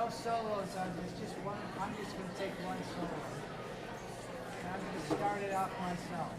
No solos on this, just one. I'm just going to take one solo. And I'm going to start it off myself.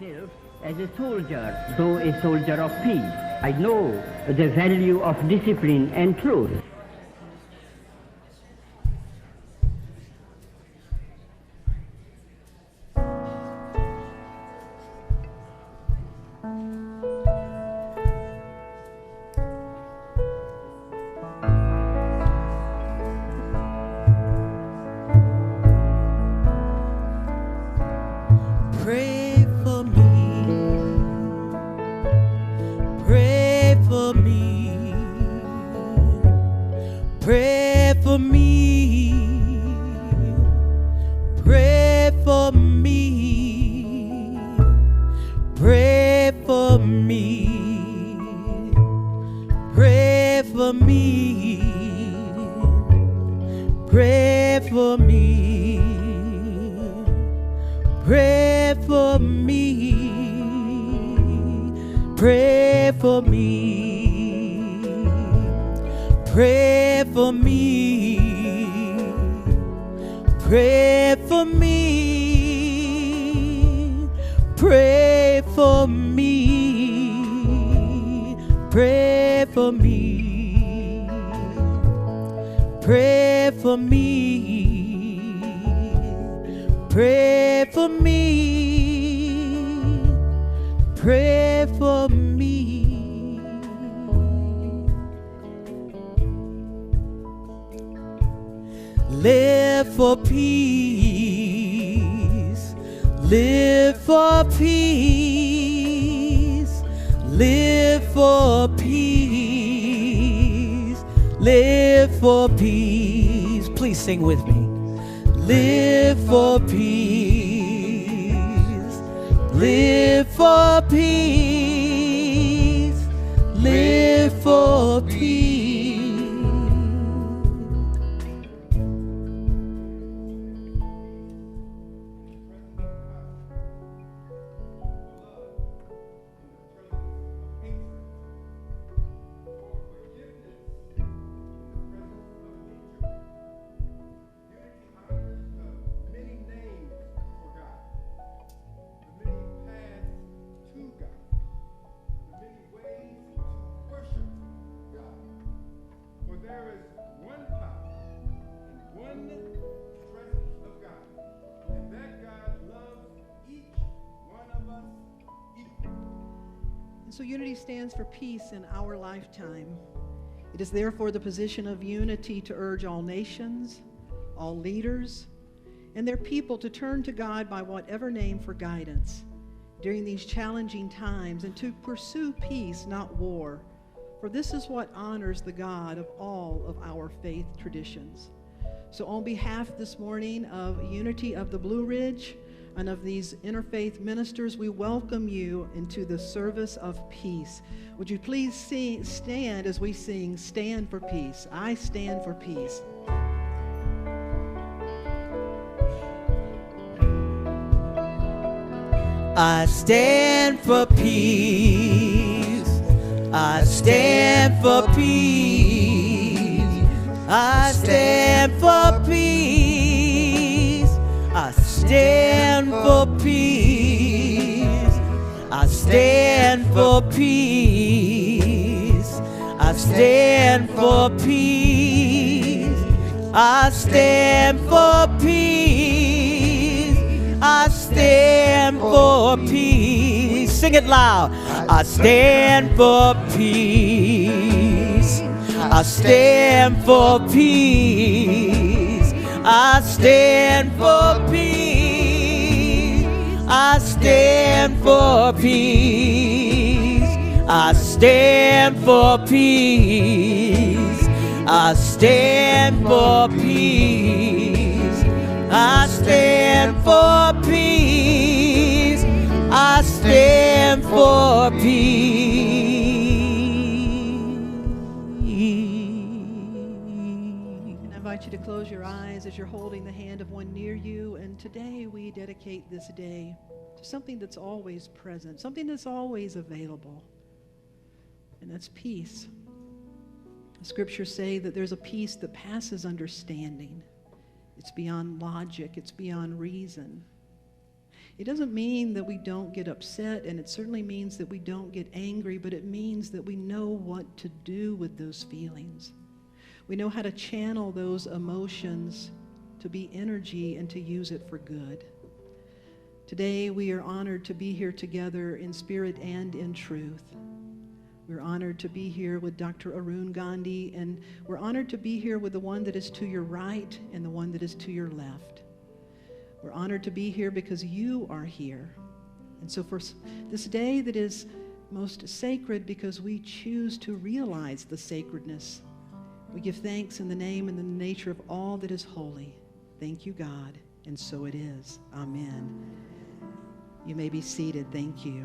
myself as a soldier, though a soldier of peace. I know the value of discipline and truth. Pray for me. Pray for me. Pray for me. Pray for me. Pray for me. Pray for me. Pray for me. Pray for me. Pray for me. Pray for me. Pray for me. Pray for me. Pray for me. Pray for me. Pray for me. Pray for me. Live for peace. Live for peace. Live for peace. Live for peace. Please sing with me. Live for peace. Live for peace. Live for peace. There is one power and one presence of God, and that God loves each one of us equally. And so unity stands for peace in our lifetime. It is therefore the position of unity to urge all nations, all leaders, and their people to turn to God by whatever name for guidance during these challenging times, and to pursue peace, not war. For this is what honors the God of all of our faith traditions. So on behalf this morning of Unity of the Blue Ridge and of these interfaith ministers, we welcome you into the service of peace. Would you please stand as we sing, Stand for Peace. I stand for peace. I stand for peace. I stand for peace. I stand for peace. I stand for peace. I stand for peace. I stand for peace. I stand for peace. I stand for peace. Sing it loud. I stand for peace. I stand for peace. I stand for peace. I stand for peace. I stand for peace. I stand for peace. I stand for peace. I stand for peace. I invite you to close your eyes as you're holding the hand of one near you. And today we dedicate this day to something that's always present, something that's always available, and that's peace. The scriptures say that there's a peace that passes understanding. It's beyond logic. It's beyond reason. It doesn't mean that we don't get upset, and it certainly means that we don't get angry, but it means that we know what to do with those feelings. We know how to channel those emotions to be energy and to use it for good. Today, we are honored to be here together in spirit and in truth. We're honored to be here with Dr. Arun Gandhi, and we're honored to be here with the one that is to your right and the one that is to your left. We're honored to be here because you are here. And so for this day that is most sacred, because we choose to realize the sacredness, we give thanks in the name and the nature of all that is holy. Thank you, God, and so it is. Amen. You may be seated. Thank you.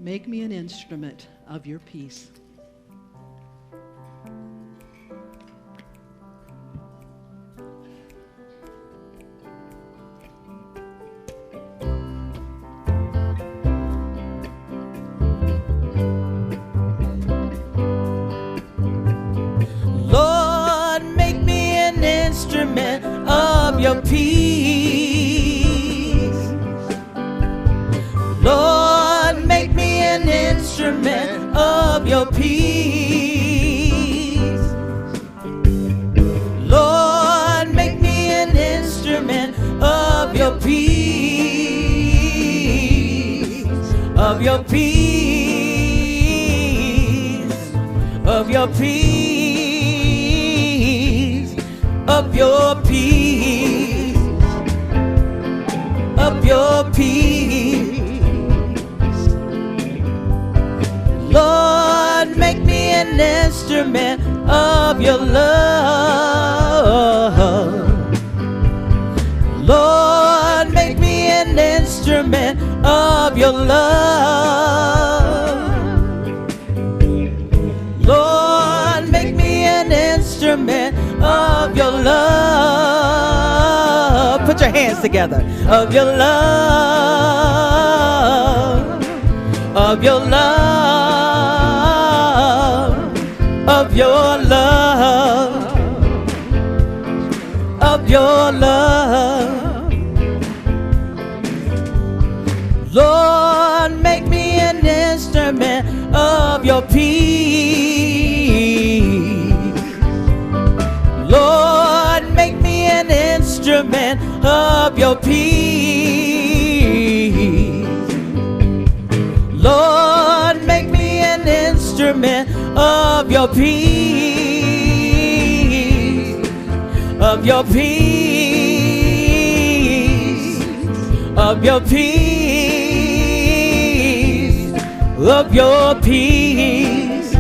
Make me an instrument of your peace. Lord, make me an instrument of your peace. Lord, make me an instrument of your peace. Lord, make me an instrument of your peace. Of your peace. Of your peace. Of your peace. Of your peace. Lord, make me an instrument of your love. Lord, make me an instrument of your love. Lord, make me an instrument of your love. Put your hands together. Of your love. Of your love. Of your love. Of your love. Lord, make me an instrument of your peace. Lord, make me an instrument of your peace. Lord, make me an instrument of your peace. Of your peace. Of your peace. Of your peace.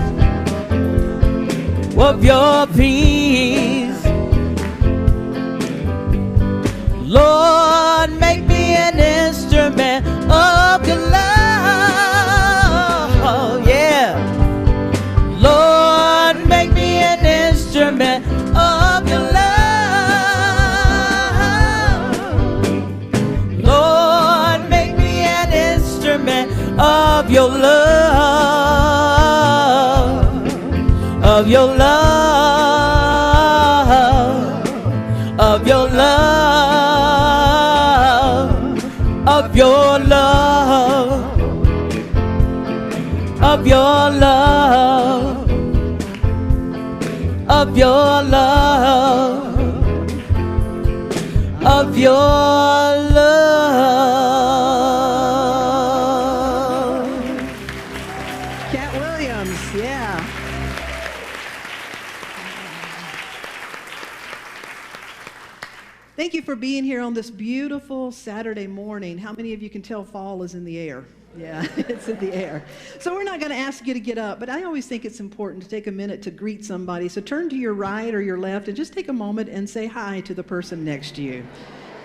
Of your peace. Lord, make me an instrument of your love. Yeah. Lord, make me an instrument of your love. Lord, make me an instrument of your love. Of your love. Of your love. Of your love. Of your love. Of your love. Of your love. Cat Williams, yeah. Thank you for being here on this beautiful Saturday morning. How many of you can tell fall is in the air? Yeah, it's in the air. So we're not going to ask you to get up, but I always think it's important to take a minute to greet somebody. So turn to your right or your left and just take a moment and say hi to the person next to you.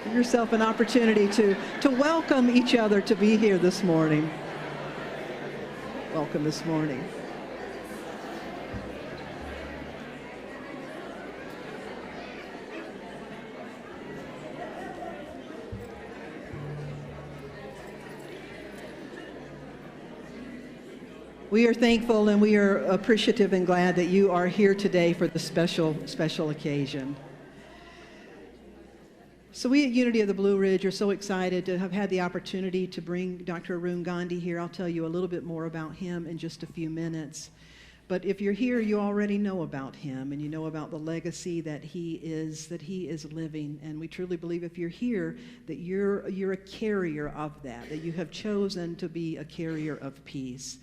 Give yourself an opportunity to welcome each other to be here this morning. Welcome this morning. We are thankful and we are appreciative and glad that you are here today for the special occasion. So we at Unity of the Blue Ridge are so excited to have had the opportunity to bring Dr. Arun Gandhi here. I'll tell you a little bit more about him in just a few minutes. But if you're here, you already know about him and you know about the legacy that he is living. And we truly believe if you're here that you're a carrier of that you have chosen to be a carrier of peace.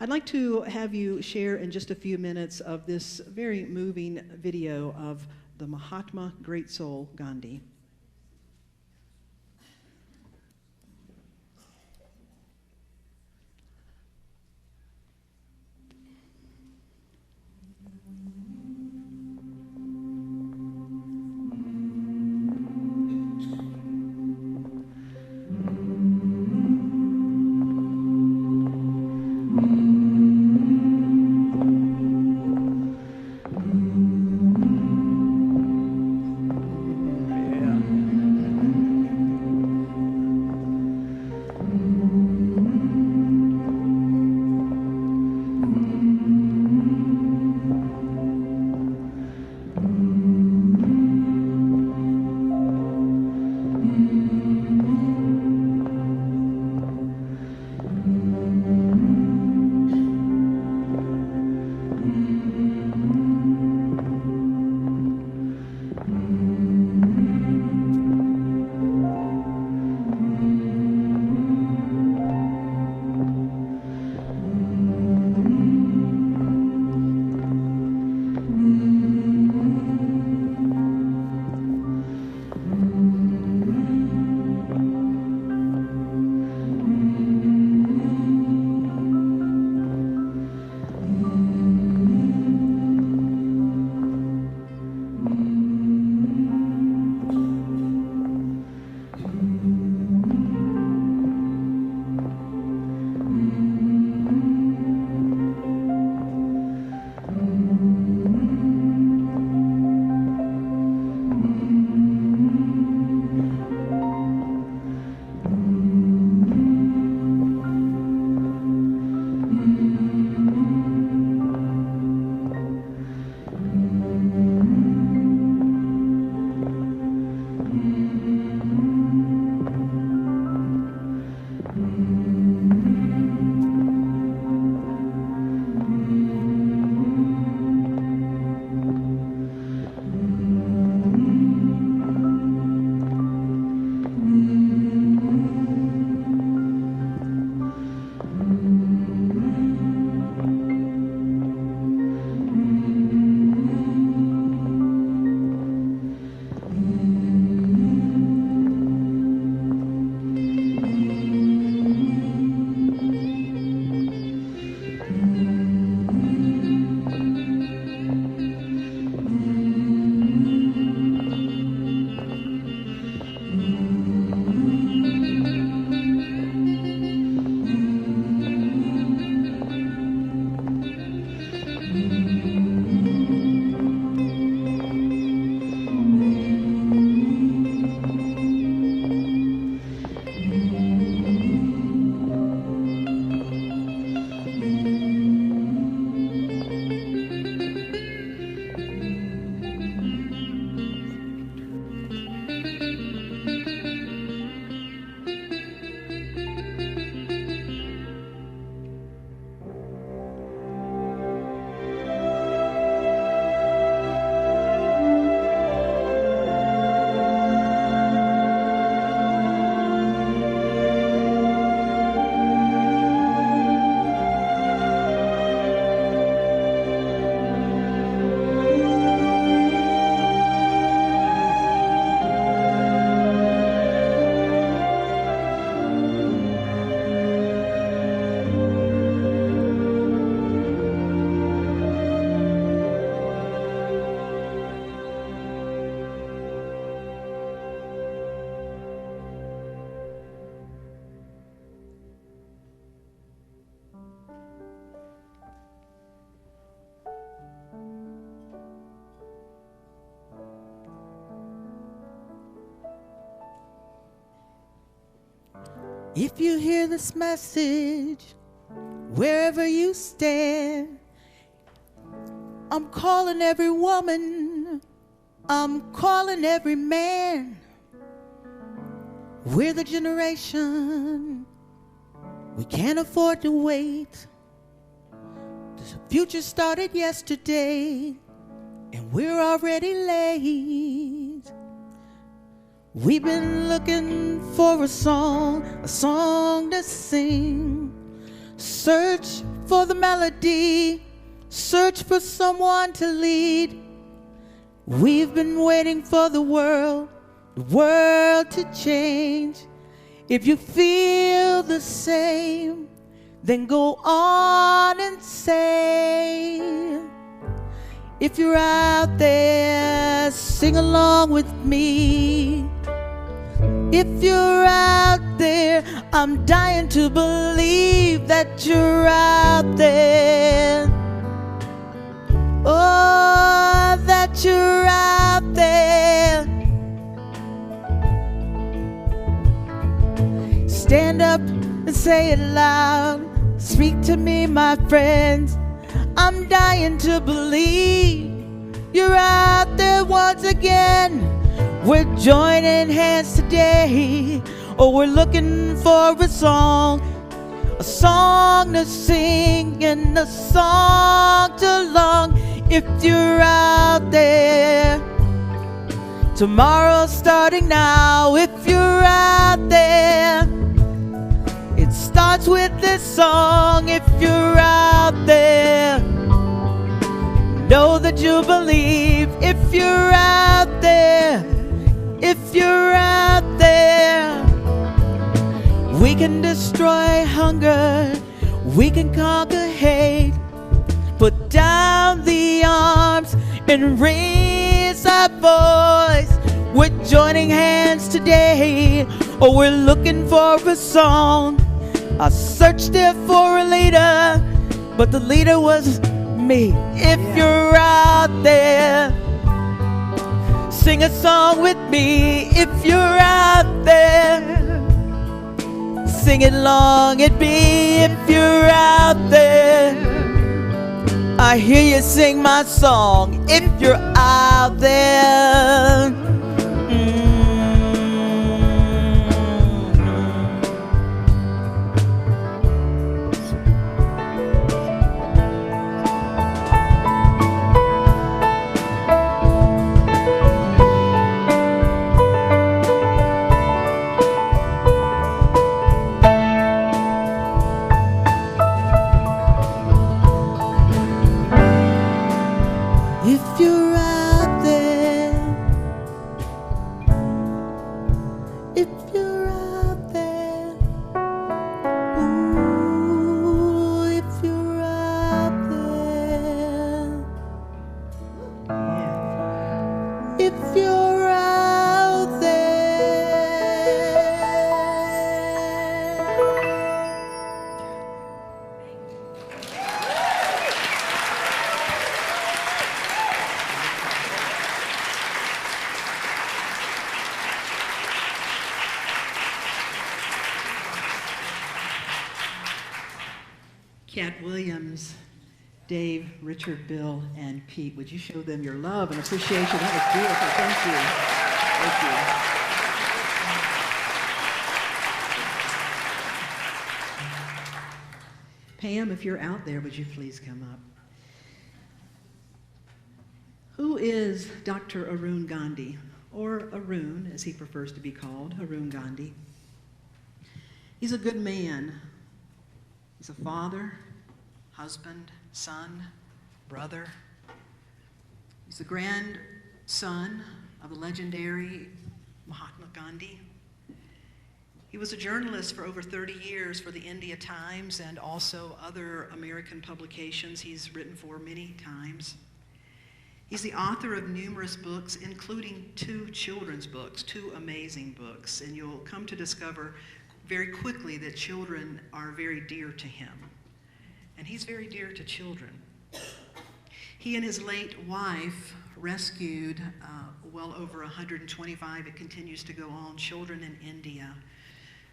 I'd like to have you share in just a few minutes of this very moving video of the Mahatma Great Soul Gandhi. If you hear this message wherever you stand. I'm calling every woman, I'm calling every man. We're the generation, we can't afford to wait. The future started yesterday, and we're already late. We've been looking for a song to sing. Search for the melody, search for someone to lead. We've been waiting for the world to change. If you feel the same, then go on and say, if you're out there, sing along with me. If you're out there, I'm dying to believe that you're out there. Oh, that you're out there. Stand up and say it loud. Speak to me, my friends. I'm dying to believe you're out there once again. We're joining hands today. Oh, we're looking for a song to sing and a song to long. If you're out there, tomorrow's starting now. If you're out there, it starts with this song. If you're out there, know that you believe. If you're out there, if you're out there, we can destroy hunger, we can conquer hate. Put down the arms and raise our voice. We're joining hands today. Oh, we're looking for a song. I searched there for a leader, but the leader was me. If you're out there, sing a song with me. If you're out there, sing it long and be. If you're out there, I hear you sing my song. If you're out there, if you're out there, if you're out there, ooh, if you're out there, if you're out there. Cat Williams, Dave, Richard, Bill, and Pete. Would you show them your love and appreciation? That was beautiful. Thank you. Thank you. Pam, if you're out there, would you please come up? Who is Dr. Arun Gandhi, or Arun, as he prefers to be called, Arun Gandhi? He's a good man. He's a father, husband, son, brother. He's the grandson of the legendary Mahatma Gandhi. He was a journalist for over 30 years for the India Times and also other American publications he's written for many times. He's the author of numerous books, including 2 children's books, 2 amazing books, and you'll come to discover very quickly that children are very dear to him, and he's very dear to children. He and his late wife rescued well over 125, it continues to go on, children in India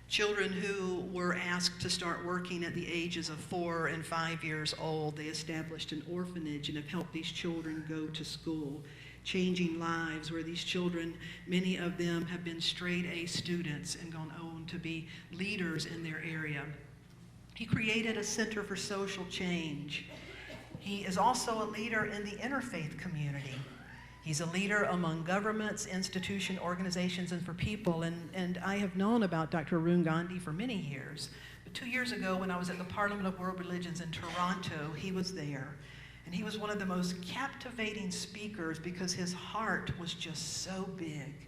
Children who were asked to start working at the ages of 4 and 5 years old, they established an orphanage and have helped these children go to school, changing lives where these children, many of them have been straight A students and gone on to be leaders in their area. He created a Center for Social Change. He is also a leader in the interfaith community. He's a leader among governments, institutions, organizations, and for people. And I have known about Dr. Arun Gandhi for many years. But 2 years ago, when I was at the Parliament of World Religions in Toronto, he was there. And he was one of the most captivating speakers because his heart was just so big.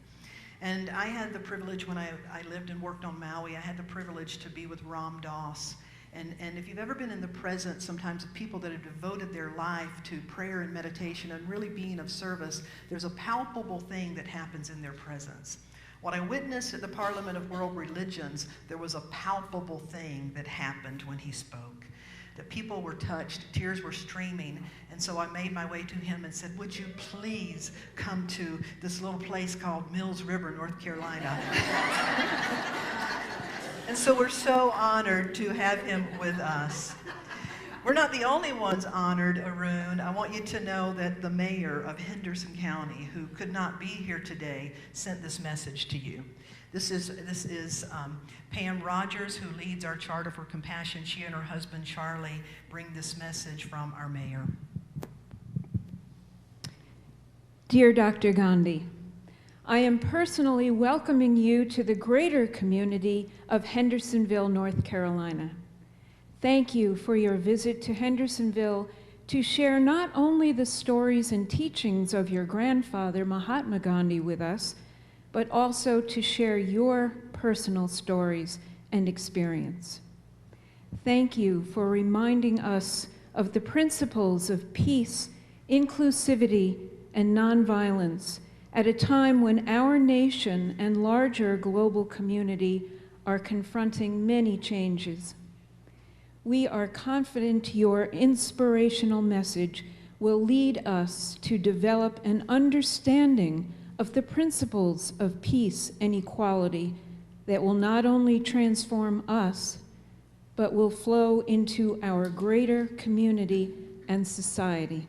And I had the privilege, when I lived and worked on Maui, I had the privilege to be with Ram Dass. And if you've ever been in the presence sometimes of people that have devoted their life to prayer and meditation and really being of service, there's a palpable thing that happens in their presence. What I witnessed at the Parliament of World Religions, there was a palpable thing that happened when he spoke. That people were touched, tears were streaming, and so I made my way to him and said, would you please come to this little place called Mills River, North Carolina? And so we're so honored to have him with us. We're not the only ones honored, Arun. I want you to know that the mayor of Henderson County, who could not be here today, sent this message to you. This is Pam Rogers, who leads our Charter for Compassion. She and her husband, Charlie, bring this message from our mayor. Dear Dr. Gandhi, I am personally welcoming you to the greater community of Hendersonville, North Carolina. Thank you for your visit to Hendersonville to share not only the stories and teachings of your grandfather, Mahatma Gandhi, with us, but also to share your personal stories and experience. Thank you for reminding us of the principles of peace, inclusivity, and nonviolence at a time when our nation and larger global community are confronting many changes. We are confident your inspirational message will lead us to develop an understanding of the principles of peace and equality that will not only transform us, but will flow into our greater community and society.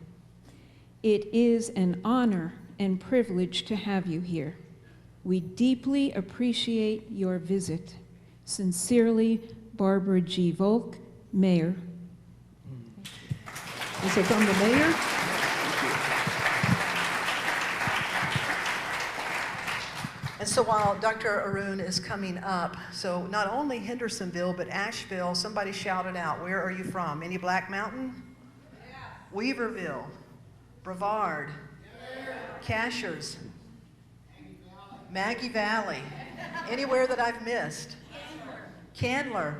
It is an honor and privilege to have you here. We deeply appreciate your visit. Sincerely, Barbara G. Volk, Mayor. And so from the mayor, and so while Dr. Arun is coming up, so not only Hendersonville, but Asheville, somebody shouted out, where are you from? Any Black Mountain? Yeah. Weaverville, Brevard, yeah. Cashers, Maggie Valley, anywhere that I've missed? Candler,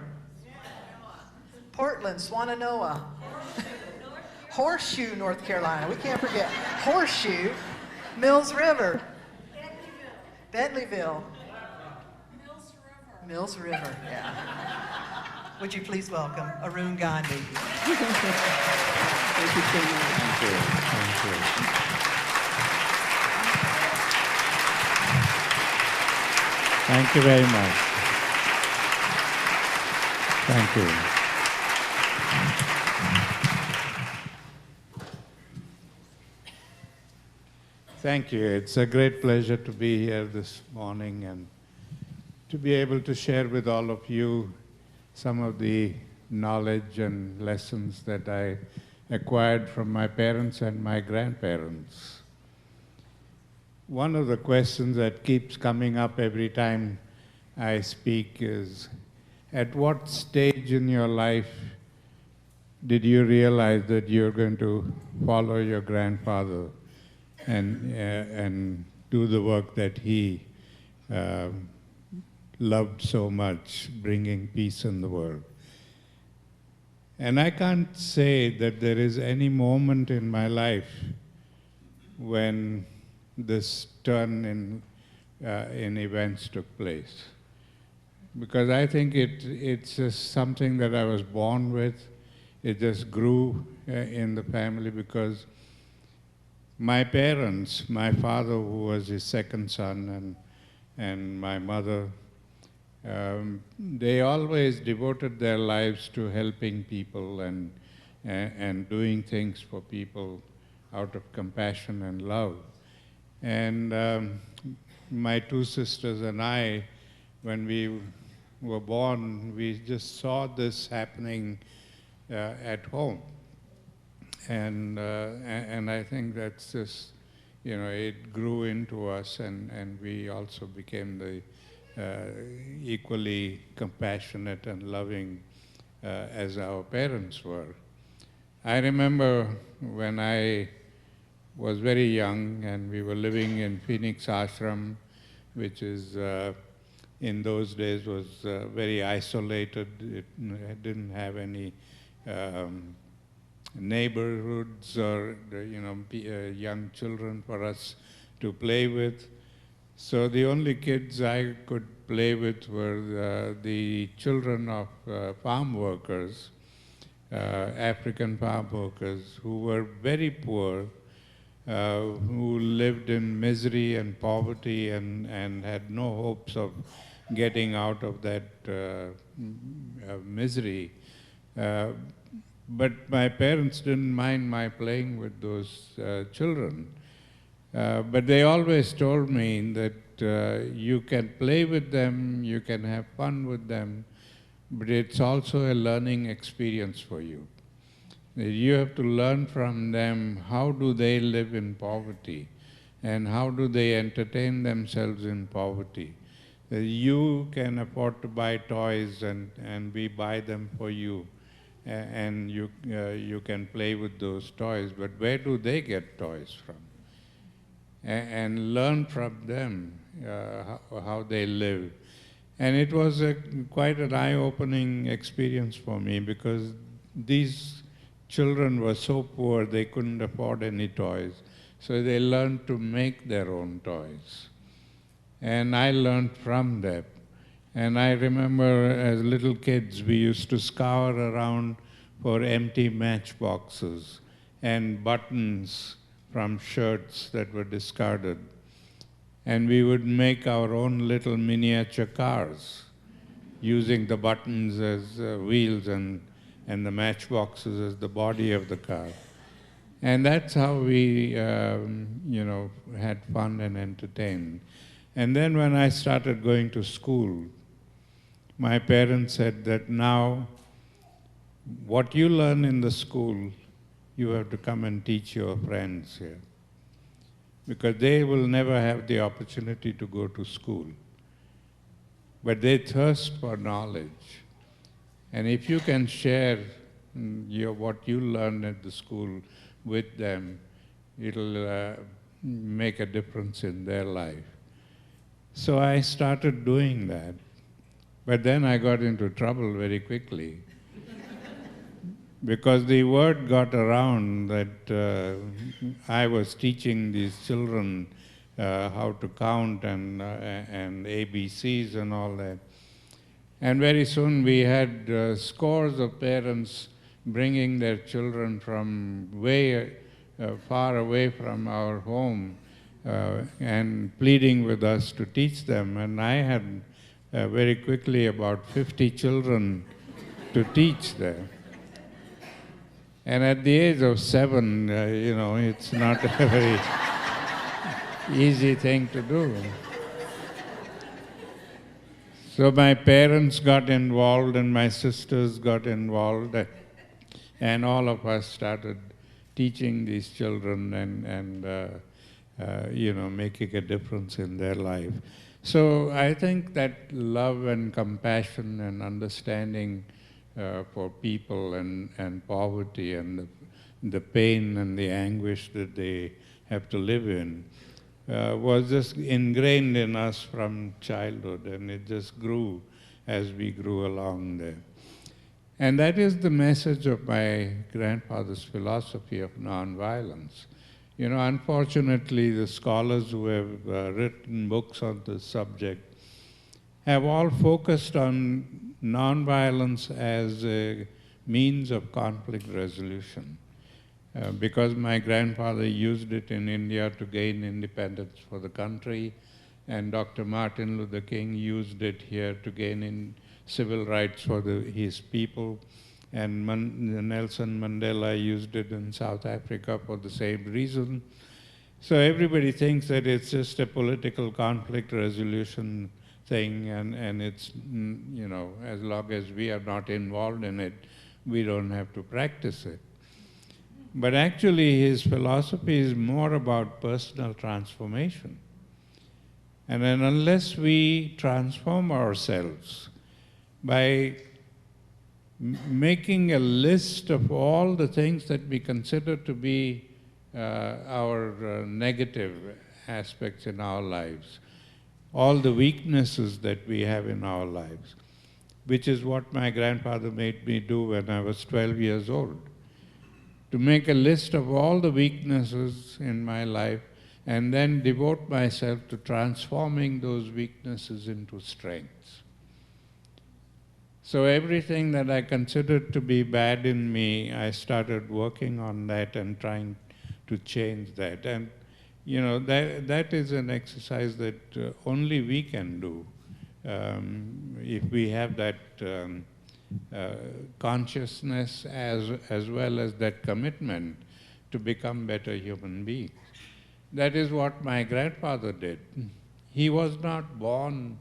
Portland, Swannanoa, Horseshoe, North Carolina. We can't forget Horseshoe, Mills River, Bentleyville, Mills River, yeah. Would you please welcome Arun Gandhi? Thank you so much. Thank you. Thank you. Thank you very much. Thank you. Thank you. It's a great pleasure to be here this morning and to be able to share with all of you some of the knowledge and lessons that I acquired from my parents and my grandparents. One of the questions that keeps coming up every time I speak is, at what stage in your life did you realize that you're going to follow your grandfather and do the work that he loved so much, bringing peace in the world? And I can't say that there is any moment in my life when this turn in events took place. Because I think it's just something that I was born with. It just grew in the family because my parents, my father, who was his second son, and my mother, They always devoted their lives to helping people and doing things for people out of compassion and love. And my two sisters and I, when we were born, we just saw this happening at home. And I think that's just, it grew into us, and we also became the equally compassionate and loving as our parents were. I remember when I was very young and we were living in Phoenix Ashram, which is in those days was very isolated. It didn't have any neighborhoods or young children for us to play with. So the only kids I could play with were the children of farm workers, African farm workers who were very poor, who lived in misery and poverty and had no hopes of getting out of that misery. But my parents didn't mind my playing with those children. But they always told me that you can play with them, you can have fun with them, but it's also a learning experience for you. You have to learn from them how do they live in poverty and how do they entertain themselves in poverty. You can afford to buy toys and we buy them for you, and you can play with those toys, but where do they get toys from? And learn from them how they live. And it was quite an eye-opening experience for me, because these children were so poor they couldn't afford any toys. So they learned to make their own toys. And I learned from them. And I remember as little kids, we used to scour around for empty matchboxes and buttons from shirts that were discarded. And we would make our own little miniature cars using the buttons as wheels and the matchboxes as the body of the car. And that's how we, had fun and entertained. And then when I started going to school, my parents said that now what you learn in the school, you have to come and teach your friends here, because they will never have the opportunity to go to school. But they thirst for knowledge. And if you can share what you learn at the school with them, it'll make a difference in their life. So I started doing that. But then I got into trouble very quickly. Because the word got around that I was teaching these children how to count and ABCs and all that. And very soon we had scores of parents bringing their children from way far away from our home and pleading with us to teach them. And I had very quickly about 50 children to teach there. And at the age of 7, it's not a very easy thing to do. So my parents got involved and my sisters got involved, and all of us started teaching these children and making a difference in their life. So I think that love and compassion and understanding for people and poverty and the pain and the anguish that they have to live in was just ingrained in us from childhood, and it just grew as we grew along there. And that is the message of my grandfather's philosophy of nonviolence. Unfortunately, the scholars who have written books on this subject have all focused on nonviolence as a means of conflict resolution. Because my grandfather used it in India to gain independence for the country, and Dr. Martin Luther King used it here to gain in civil rights for his people, and Nelson Mandela used it in South Africa for the same reason. So everybody thinks that it's just a political conflict resolution thing, and it's, as long as we are not involved in it, we don't have to practice it. But actually, his philosophy is more about personal transformation. And then unless we transform ourselves by making a list of all the things that we consider to be our negative aspects in our lives, all the weaknesses that we have in our lives, which is what my grandfather made me do when I was 12 years old, to make a list of all the weaknesses in my life and then devote myself to transforming those weaknesses into strengths. So everything that I considered to be bad in me, I started working on that and trying to change that. And that is an exercise that only we can do if we have that consciousness as well as that commitment to become better human beings. That is what my grandfather did. He was not born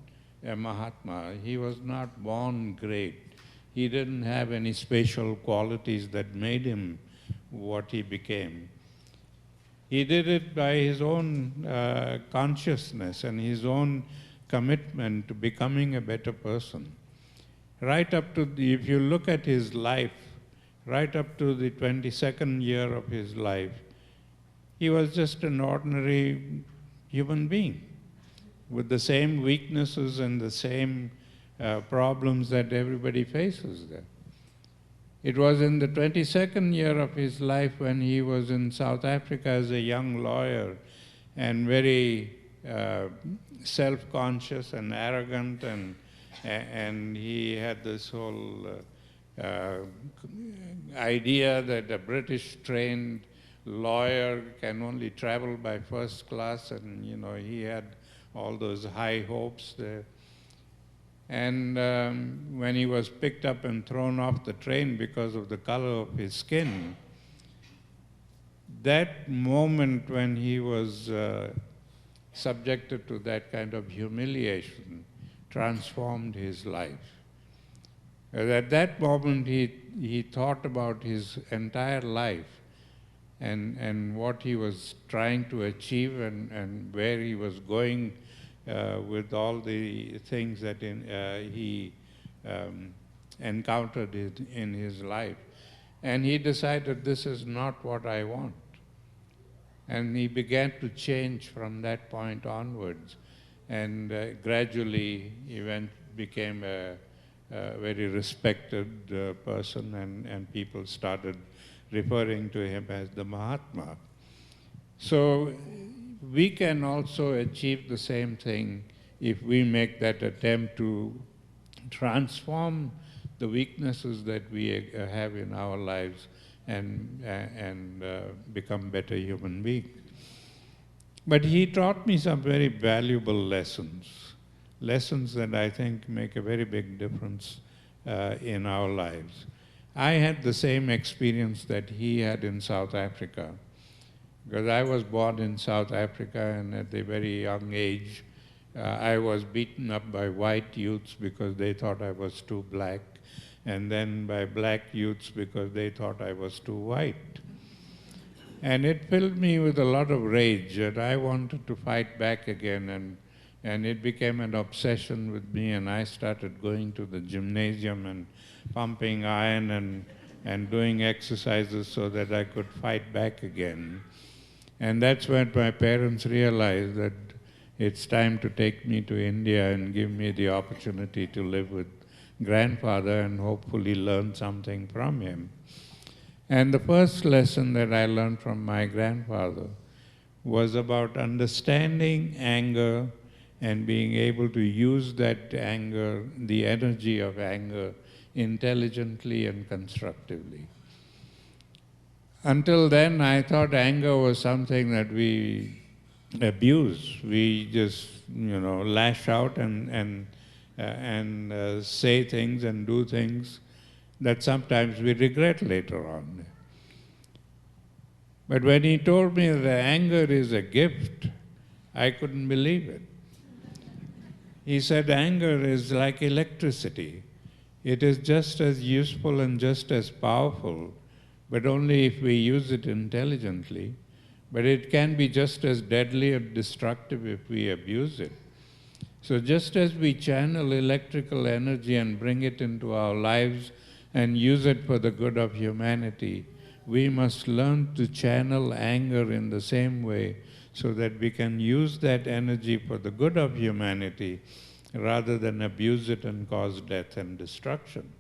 a Mahatma. He was not born great. He didn't have any special qualities that made him what he became. He did it by his own consciousness and his own commitment to becoming a better person. Right up to if you look at his life, right up to the 22nd year of his life, he was just an ordinary human being with the same weaknesses and the same problems that everybody faces there. It was in the 22nd year of his life when he was in South Africa as a young lawyer and very self-conscious and arrogant, and he had this whole idea that a British-trained lawyer can only travel by first class, and he had all those high hopes there. And when he was picked up and thrown off the train because of the color of his skin, that moment when he was subjected to that kind of humiliation transformed his life. At that moment he thought about his entire life and what he was trying to achieve and where he was going with all the things that he encountered in his life. And he decided, this is not what I want. And he began to change from that point onwards. And gradually he became a very respected person, and people started referring to him as the Mahatma. So we can also achieve the same thing if we make that attempt to transform the weaknesses that we have in our lives and become better human beings. But he taught me some very valuable lessons that I think make a very big difference in our lives. I had the same experience that he had in South Africa, because I was born in South Africa, and at a very young age, I was beaten up by white youths because they thought I was too black, and then by black youths because they thought I was too white. And it filled me with a lot of rage, and I wanted to fight back again, and it became an obsession with me, and I started going to the gymnasium and pumping iron and doing exercises so that I could fight back again. And that's when my parents realized that it's time to take me to India and give me the opportunity to live with grandfather and hopefully learn something from him. And the first lesson that I learned from my grandfather was about understanding anger and being able to use that anger, the energy of anger, intelligently and constructively. Until then, I thought anger was something that we abuse. We just, lash out and say things and do things that sometimes we regret later on. But when he told me that anger is a gift, I couldn't believe it. He said anger is like electricity. It is just as useful and just as powerful, but only if we use it intelligently. But it can be just as deadly or destructive if we abuse it. So just as we channel electrical energy and bring it into our lives and use it for the good of humanity, we must learn to channel anger in the same way so that we can use that energy for the good of humanity rather than abuse it and cause death and destruction.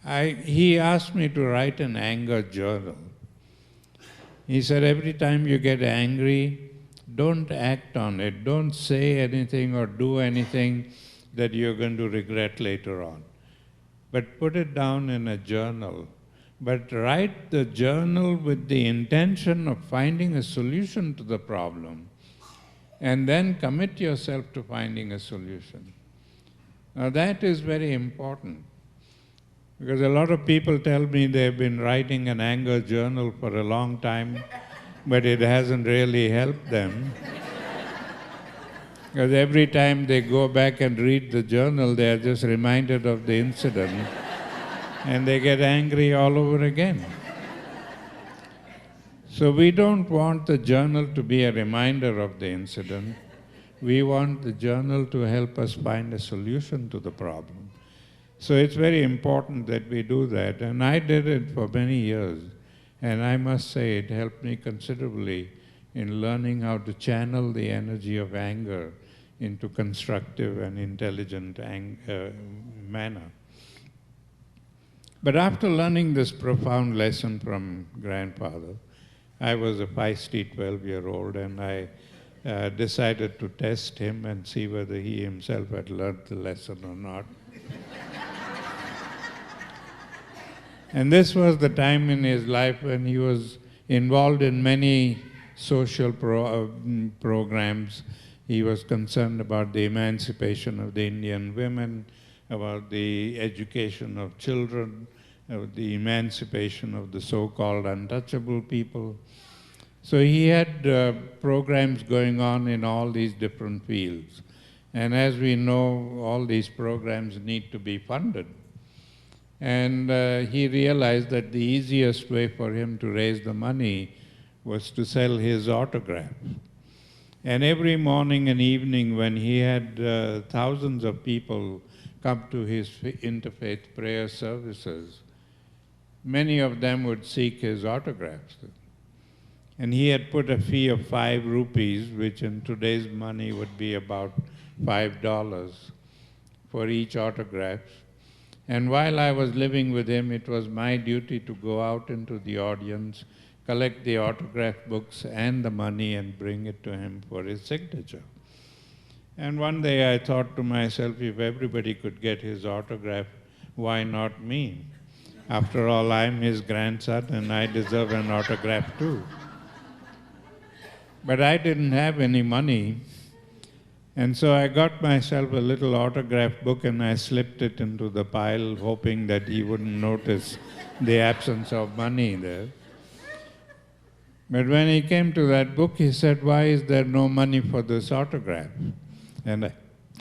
He asked me to write an anger journal. He said, every time you get angry, don't act on it. Don't say anything or do anything that you're going to regret later on. But put it down in a journal. But write the journal with the intention of finding a solution to the problem, and then commit yourself to finding a solution. Now that is very important, because a lot of people tell me they've been writing an anger journal for a long time, but it hasn't really helped them. Because every time they go back and read the journal, they are just reminded of the incident, and they get angry all over again. So we don't want the journal to be a reminder of the incident. We want the journal to help us find a solution to the problem. So it's very important that we do that, and I did it for many years, and I must say it helped me considerably in learning how to channel the energy of anger into constructive and intelligent manner. But after learning this profound lesson from grandfather, I was a feisty 12-year-old, and I decided to test him and see whether he himself had learned the lesson or not. And this was the time in his life when he was involved in many social programs. He was concerned about the emancipation of the Indian women, about the education of children, the emancipation of the so-called untouchable people. So he had programs going on in all these different fields. And as we know, all these programs need to be funded. And he realized that the easiest way for him to raise the money was to sell his autograph. And every morning and evening when he had thousands of people come to his interfaith prayer services, many of them would seek his autographs. And he had put a fee of 5 rupees, which in today's money would be about $5 for each autograph. And while I was living with him, it was my duty to go out into the audience, collect the autograph books and the money and bring it to him for his signature. And one day I thought to myself, if everybody could get his autograph, why not me? After all, I'm his grandson and I deserve an autograph too. But I didn't have any money, and so I got myself a little autograph book and I slipped it into the pile, hoping that he wouldn't notice the absence of money there. But when he came to that book, he said, "Why is there no money for this autograph?" And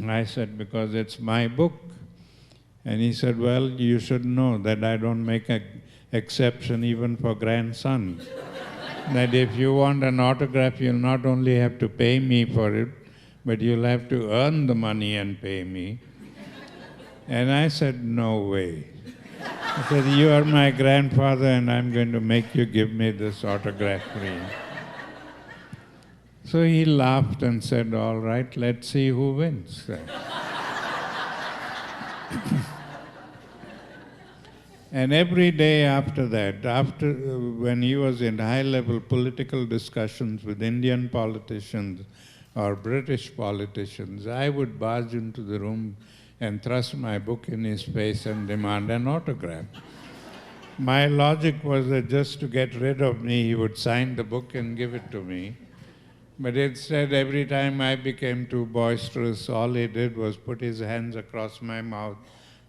I said, "Because it's my book." And he said, "Well, you should know that I don't make an exception even for grandsons. That if you want an autograph, you'll not only have to pay me for it, but you'll have to earn the money and pay me." And I said, "No way." I said, "You are my grandfather and I'm going to make you give me this autograph free." So he laughed and said, "All right, let's see who wins." And every day after that, when he was in high-level political discussions with Indian politicians or British politicians, I would barge into the room and thrust my book in his face and demand an autograph. My logic was that just to get rid of me, he would sign the book and give it to me. But instead, every time I became too boisterous, all he did was put his hands across my mouth,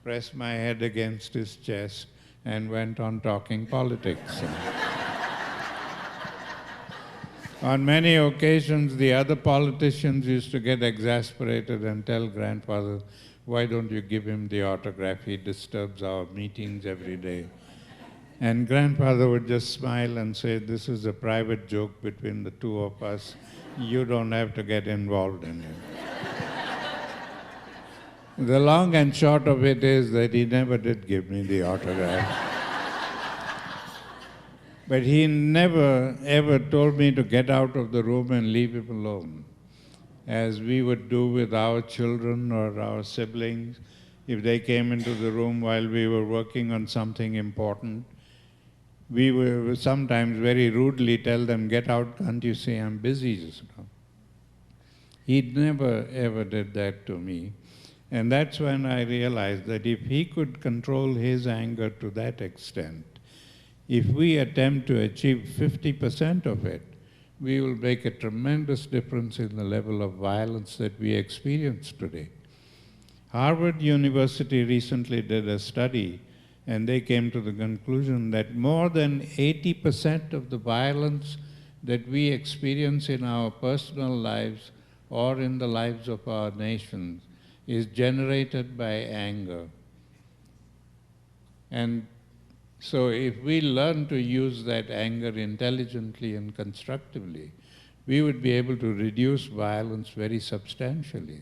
press my head against his chest, and went on talking politics. On many occasions, the other politicians used to get exasperated and tell grandfather, "Why don't you give him the autograph? He disturbs our meetings every day." And grandfather would just smile and say, "This is a private joke between the two of us. You don't have to get involved in it." The long and short of it is that he never did give me the autograph. But he never ever told me to get out of the room and leave him alone, as we would do with our children or our siblings. If they came into the room while we were working on something important, we would sometimes very rudely tell them, "Get out, can't you see I'm busy just now?" He never ever did that to me. And that's when I realized that if he could control his anger to that extent, if we attempt to achieve 50% of it, we will make a tremendous difference in the level of violence that we experience today. Harvard University recently did a study, and they came to the conclusion that more than 80% of the violence that we experience in our personal lives or in the lives of our nations is generated by anger. And so if we learn to use that anger intelligently and constructively, we would be able to reduce violence very substantially.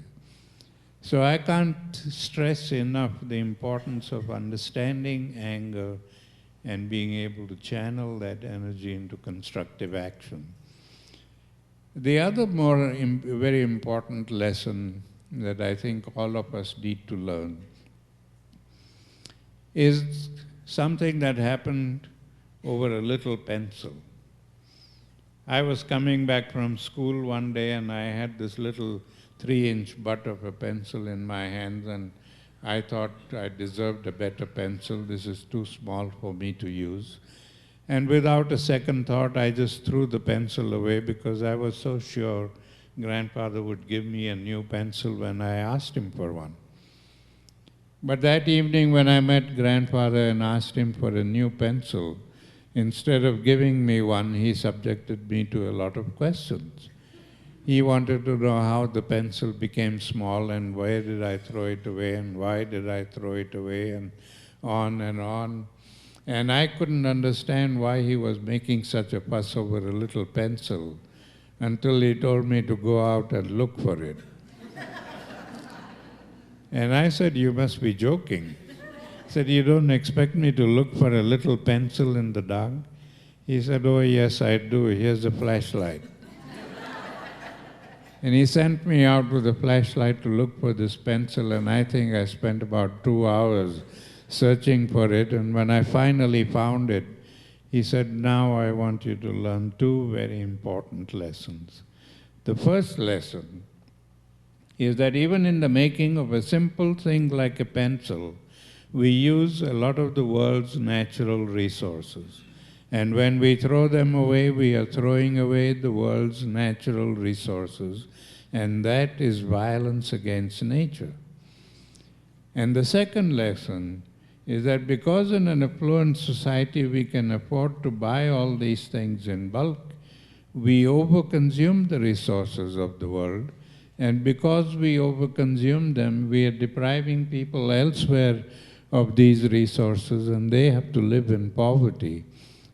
So I can't stress enough the importance of understanding anger and being able to channel that energy into constructive action. The other very important lesson that I think all of us need to learn is something that happened over a little pencil. I was coming back from school one day and I had this little 3-inch butt of a pencil in my hands, and I thought I deserved a better pencil. This is too small for me to use. And without a second thought, I just threw the pencil away because I was so sure grandfather would give me a new pencil when I asked him for one. But that evening when I met grandfather and asked him for a new pencil, instead of giving me one, he subjected me to a lot of questions. He wanted to know how the pencil became small and where did I throw it away and why did I throw it away and on and on. And I couldn't understand why he was making such a fuss over a little pencil until he told me to go out and look for it. And I said, "You must be joking." He said, "You don't expect me to look for a little pencil in the dark?" He said, "Oh yes, I do. Here's a flashlight." And he sent me out with a flashlight to look for this pencil, and I think I spent about 2 hours searching for it. And when I finally found it, he said, "Now I want you to learn 2 very important lessons." The first lesson is that even in the making of a simple thing like a pencil, we use a lot of the world's natural resources. And when we throw them away, we are throwing away the world's natural resources, and that is violence against nature. And the second lesson is that because in an affluent society we can afford to buy all these things in bulk, we overconsume the resources of the world, and because we overconsume them, we are depriving people elsewhere of these resources, and they have to live in poverty.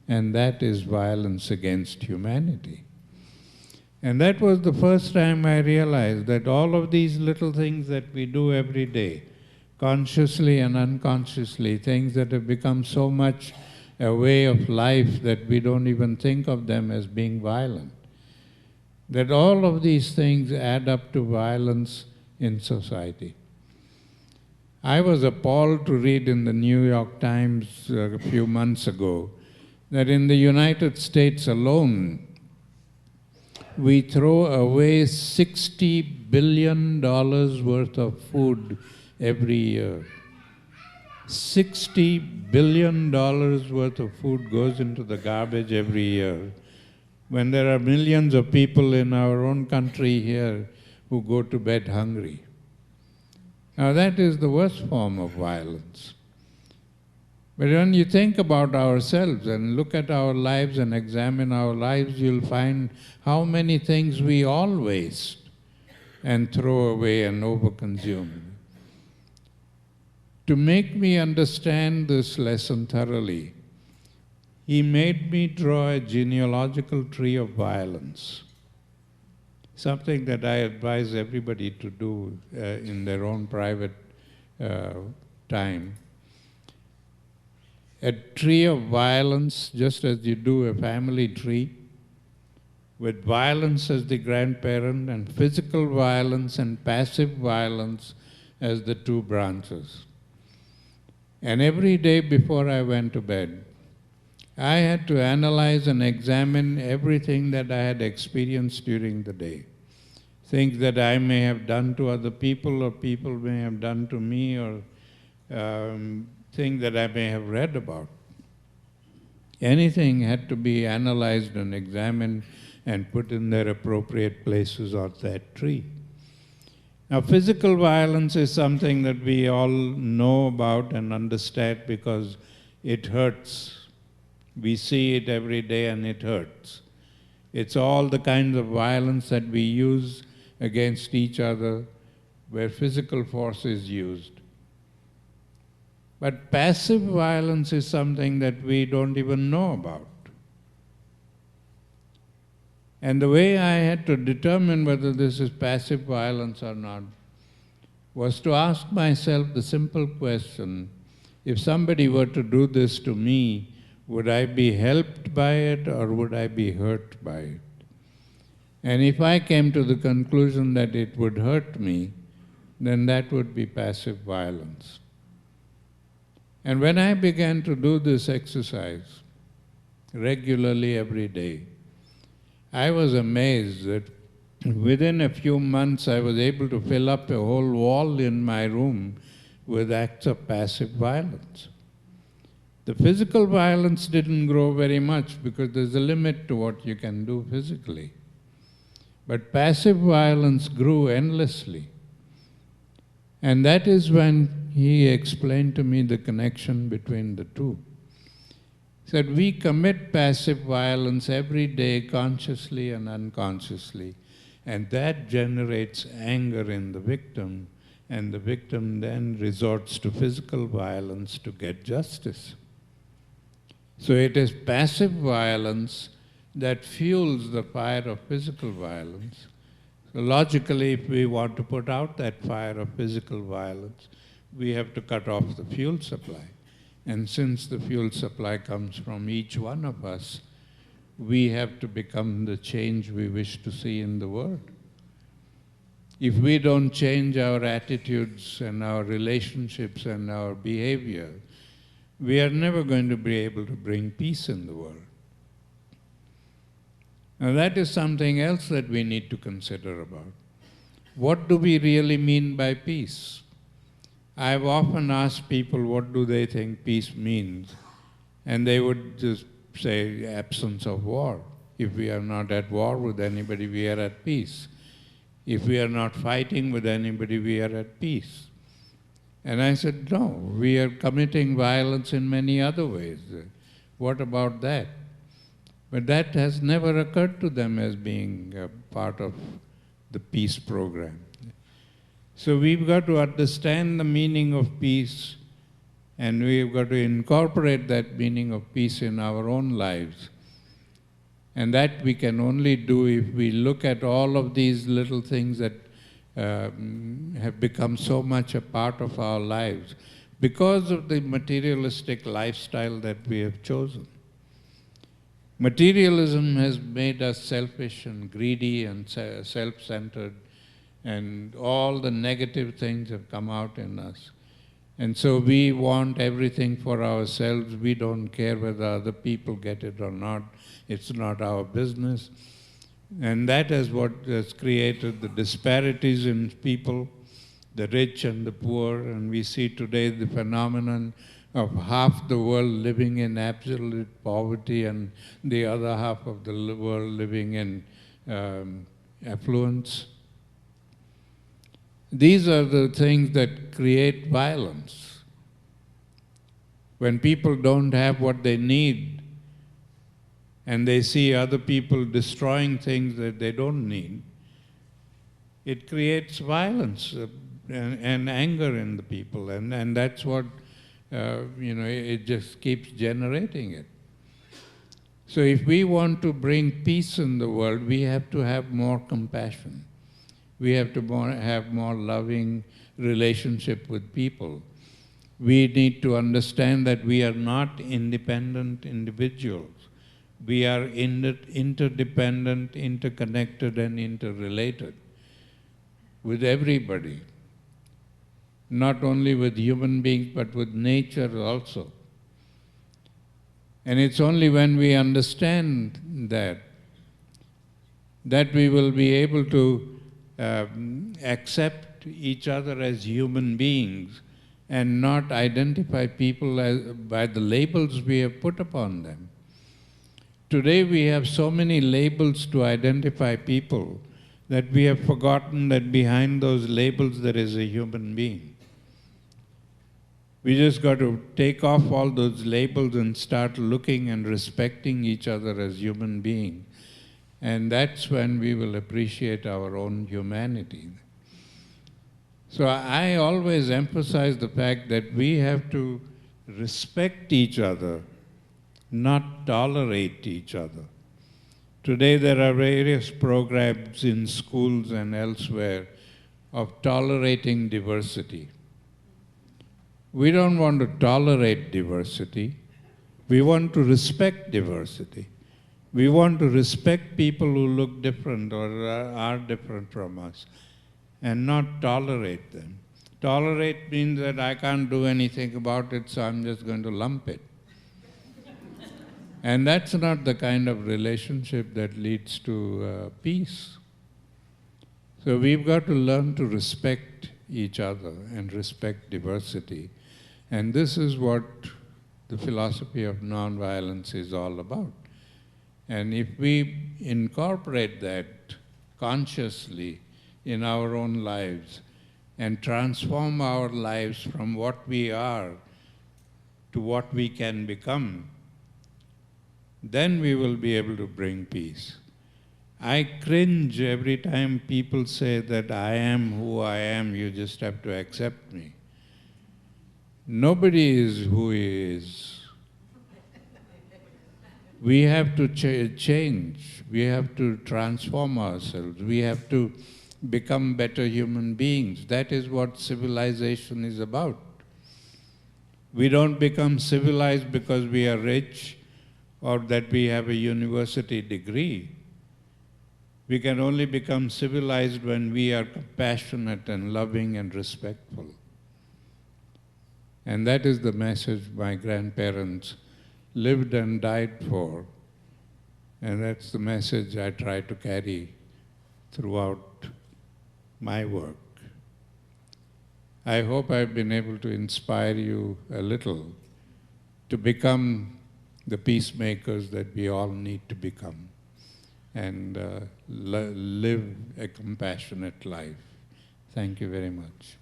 And that is violence against humanity. And that was the first time I realized that all of these little things that we do every day, consciously and unconsciously, things that have become so much a way of life that we don't even think of them as being violent, that all of these things add up to violence in society. I was appalled to read in the New York Times a few months ago that in the United States alone, we throw away $60 billion worth of food every year. $60 billion worth of food goes into the garbage every year, when there are millions of people in our own country here who go to bed hungry. Now that is the worst form of violence. But when you think about ourselves and look at our lives and examine our lives, you'll find how many things we all waste and throw away and overconsume. To make me understand this lesson thoroughly, he made me draw a genealogical tree of violence, something that I advise everybody to do in their own private time. A tree of violence, just as you do a family tree, with violence as the grandparent and physical violence and passive violence as the two branches. And every day before I went to bed, I had to analyze and examine everything that I had experienced during the day. Things that I may have done to other people or people may have done to me, or things that I may have read about. Anything had to be analyzed and examined and put in their appropriate places on that tree. Now, physical violence is something that we all know about and understand because it hurts. We see it every day and it hurts. It's all the kinds of violence that we use against each other where physical force is used. But passive violence is something that we don't even know about. And the way I had to determine whether this is passive violence or not was to ask myself the simple question, if somebody were to do this to me, would I be helped by it or would I be hurt by it? And if I came to the conclusion that it would hurt me, then that would be passive violence. And when I began to do this exercise regularly every day, I was amazed that within a few months I was able to fill up a whole wall in my room with acts of passive violence. The physical violence didn't grow very much because there's a limit to what you can do physically. But passive violence grew endlessly. And that is when he explained to me the connection between the two. He said, we commit passive violence every day, consciously and unconsciously, and that generates anger in the victim, and the victim then resorts to physical violence to get justice. So it is passive violence that fuels the fire of physical violence. So logically, if we want to put out that fire of physical violence, we have to cut off the fuel supply. And since the fuel supply comes from each one of us, we have to become the change we wish to see in the world. If we don't change our attitudes and our relationships and our behavior, we are never going to be able to bring peace in the world. Now that is something else that we need to consider about. What do we really mean by peace? I've often asked people what do they think peace means, and they would just say absence of war. If we are not at war with anybody, we are at peace. If we are not fighting with anybody, we are at peace. And I said, no, we are committing violence in many other ways. What about that? But that has never occurred to them as being a part of the peace program. So we've got to understand the meaning of peace, and we've got to incorporate that meaning of peace in our own lives. And that we can only do if we look at all of these little things that have become so much a part of our lives because of the materialistic lifestyle that we have chosen. Materialism has made us selfish and greedy and self-centered, and all the negative things have come out in us. And so we want everything for ourselves. We don't care whether other people get it or not. It's not our business. And that is what has created the disparities in people the rich and the poor, and we see today the phenomenon of half the world living in absolute poverty and the other half of the world living in affluence. These are the things that create violence. When people don't have what they need and they see other people destroying things that they don't need, it creates violence and anger in the people, and that's what, it just keeps generating it. So if we want to bring peace in the world, we have to have more compassion. We have to have more loving relationship with people. We need to understand that we are not independent individuals. We are interdependent, interconnected, and interrelated with everybody. Not only with human beings, but with nature also. And it's only when we understand that we will be able to accept each other as human beings and not identify people by the labels we have put upon them. Today we have so many labels to identify people that we have forgotten that behind those labels there is a human being. We just got to take off all those labels and start looking and respecting each other as human beings. And that's when we will appreciate our own humanity. So I always emphasize the fact that we have to respect each other, not tolerate each other. Today there are various programs in schools and elsewhere of tolerating diversity. We don't want to tolerate diversity. We want to respect diversity. We want to respect people who look different or are different from us and not tolerate them. Tolerate means that I can't do anything about it, so I'm just going to lump it. And that's not the kind of relationship that leads to peace. So we've got to learn to respect each other and respect diversity. And this is what the philosophy of nonviolence is all about. And if we incorporate that consciously in our own lives and transform our lives from what we are to what we can become, then we will be able to bring peace. I cringe every time people say that I am who I am, you just have to accept me. Nobody is who he is. We have to change. We have to transform ourselves. We have to become better human beings. That is what civilization is about. We don't become civilized because we are rich or that we have a university degree. We can only become civilized when we are compassionate and loving and respectful. And that is the message my grandparents lived and died for. And that's the message I try to carry throughout my work. I hope I've been able to inspire you a little to become the peacemakers that we all need to become and live a compassionate life. Thank you very much.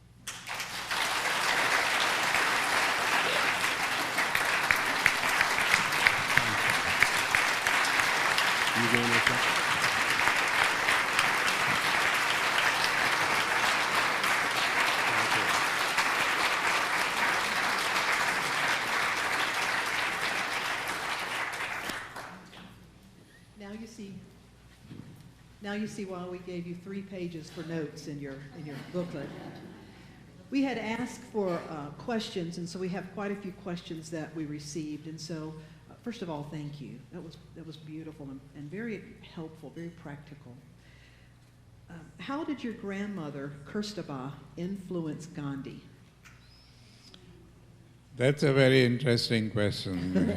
Now you see why we gave you 3 pages for notes in your booklet. We had asked for questions, and so we have quite a few questions that we received. And so, first of all, thank you. That was beautiful and very helpful, very practical. How did your grandmother, Kirstaba, influence Gandhi? That's a very interesting question.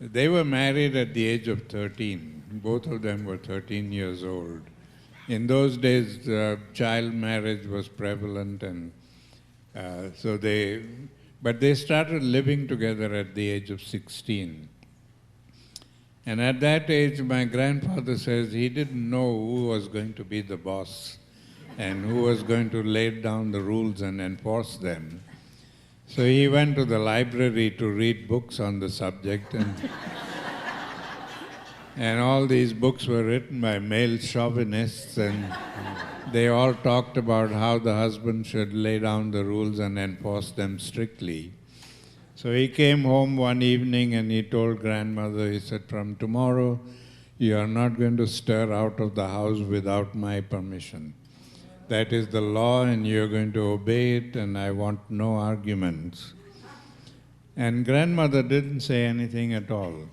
They were married at the age of 13. Both of them were 13 years old. In those days, child marriage was prevalent, and but they started living together at the age of 16. And at that age, my grandfather says he didn't know who was going to be the boss and who was going to lay down the rules and enforce them. So he went to the library to read books on the subject, and all these books were written by male chauvinists, and they all talked about how the husband should lay down the rules and enforce them strictly. So he came home one evening and he told grandmother, he said, "From tomorrow, you are not going to stir out of the house without my permission. That is the law and you're going to obey it, and I want no arguments." And grandmother didn't say anything at all.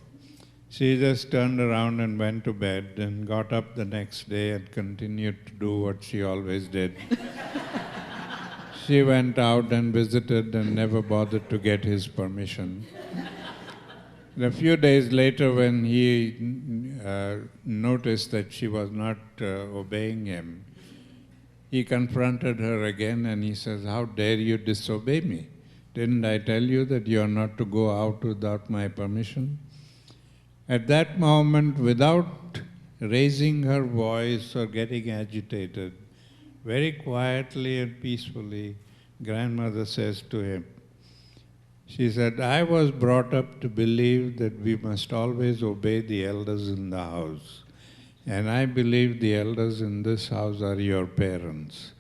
She just turned around and went to bed and got up the next day and continued to do what she always did. She went out and visited and never bothered to get his permission. And a few days later, when he noticed that she was not obeying him, he confronted her again and he says, "How dare you disobey me? Didn't I tell you that you are not to go out without my permission?" At that moment, without raising her voice or getting agitated, very quietly and peacefully, grandmother says to him, she said, "I was brought up to believe that we must always obey the elders in the house. And I believe the elders in this house are your parents.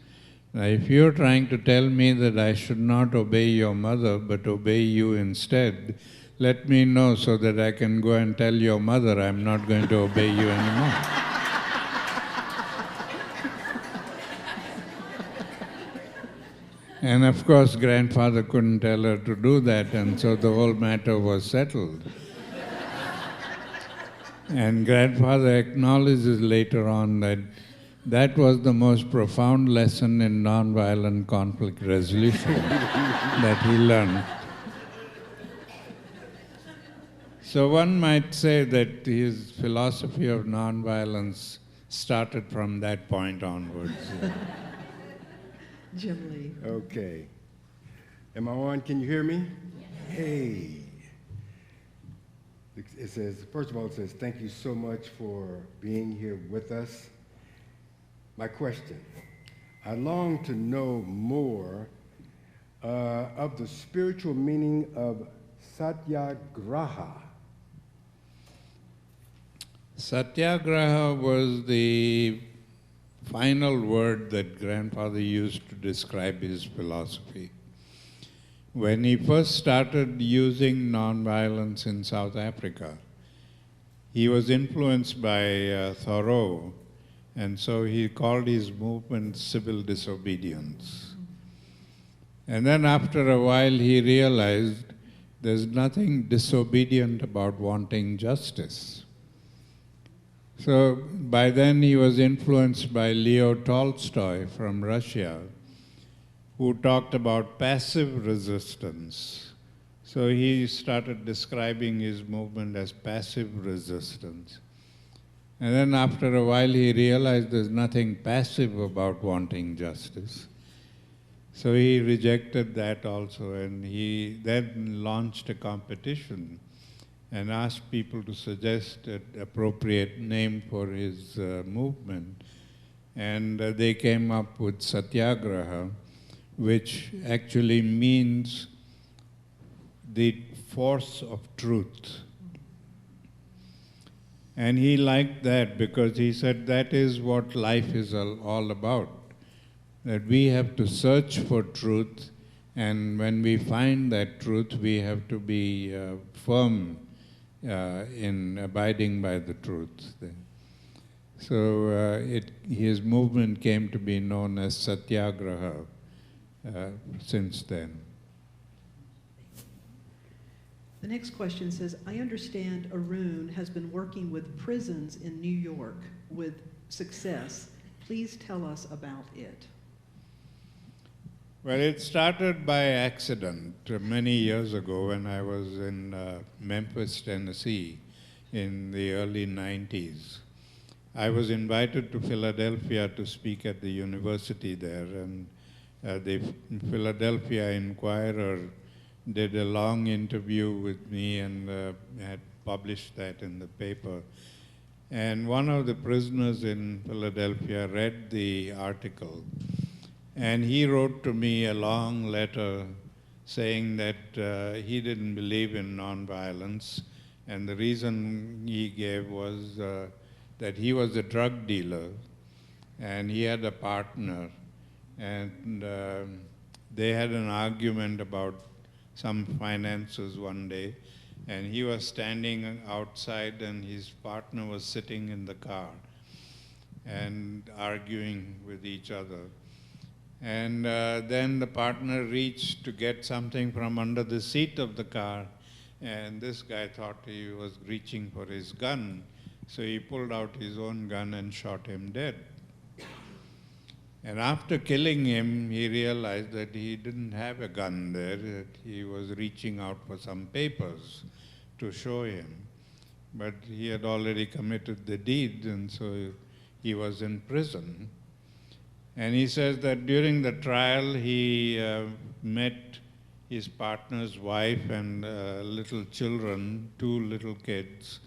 Now, if you're trying to tell me that I should not obey your mother but obey you instead, let me know so that I can go and tell your mother I'm not going to obey you anymore." And of course, grandfather couldn't tell her to do that, and so the whole matter was settled. And grandfather acknowledges later on that that was the most profound lesson in nonviolent conflict resolution that he learned. So one might say that his philosophy of nonviolence started from that point onwards. Jim Lee. Okay. Am I on? Can you hear me? Yes. Hey. It says, first of all, it says, "Thank you so much for being here with us." My question, I long to know more of the spiritual meaning of satyagraha. Satyagraha was the final word that grandfather used to describe his philosophy. When he first started using nonviolence in South Africa, he was influenced by Thoreau, and so he called his movement civil disobedience. And then after a while he realized there's nothing disobedient about wanting justice. So by then he was influenced by Leo Tolstoy from Russia, who talked about passive resistance. So he started describing his movement as passive resistance. And then after a while he realized there's nothing passive about wanting justice. So he rejected that also, and he then launched a competition and asked people to suggest an appropriate name for his movement. And they came up with Satyagraha, which actually means the force of truth. And he liked that because he said that is what life is all about, that we have to search for truth, and when we find that truth, we have to be firm in abiding by the truth. So his movement came to be known as Satyagraha since then. The next question says, "I understand Arun has been working with prisons in New York with success. Please tell us about it." Well, it started by accident many years ago when I was in Memphis, Tennessee in the early 90s. I was invited to Philadelphia to speak at the university there, and the Philadelphia Inquirer did a long interview with me and had published that in the paper. And one of the prisoners in Philadelphia read the article, and he wrote to me a long letter saying that he didn't believe in nonviolence, and the reason he gave was that he was a drug dealer, and he had a partner, and they had an argument about some finances one day, and he was standing outside and his partner was sitting in the car and arguing with each other. And then the partner reached to get something from under the seat of the car, and this guy thought he was reaching for his gun, so he pulled out his own gun and shot him dead. And after killing him, he realized that he didn't have a gun there, that he was reaching out for some papers to show him. But he had already committed the deed, and so he was in prison. And he says that during the trial, he met his partner's wife and little children, 2 little kids.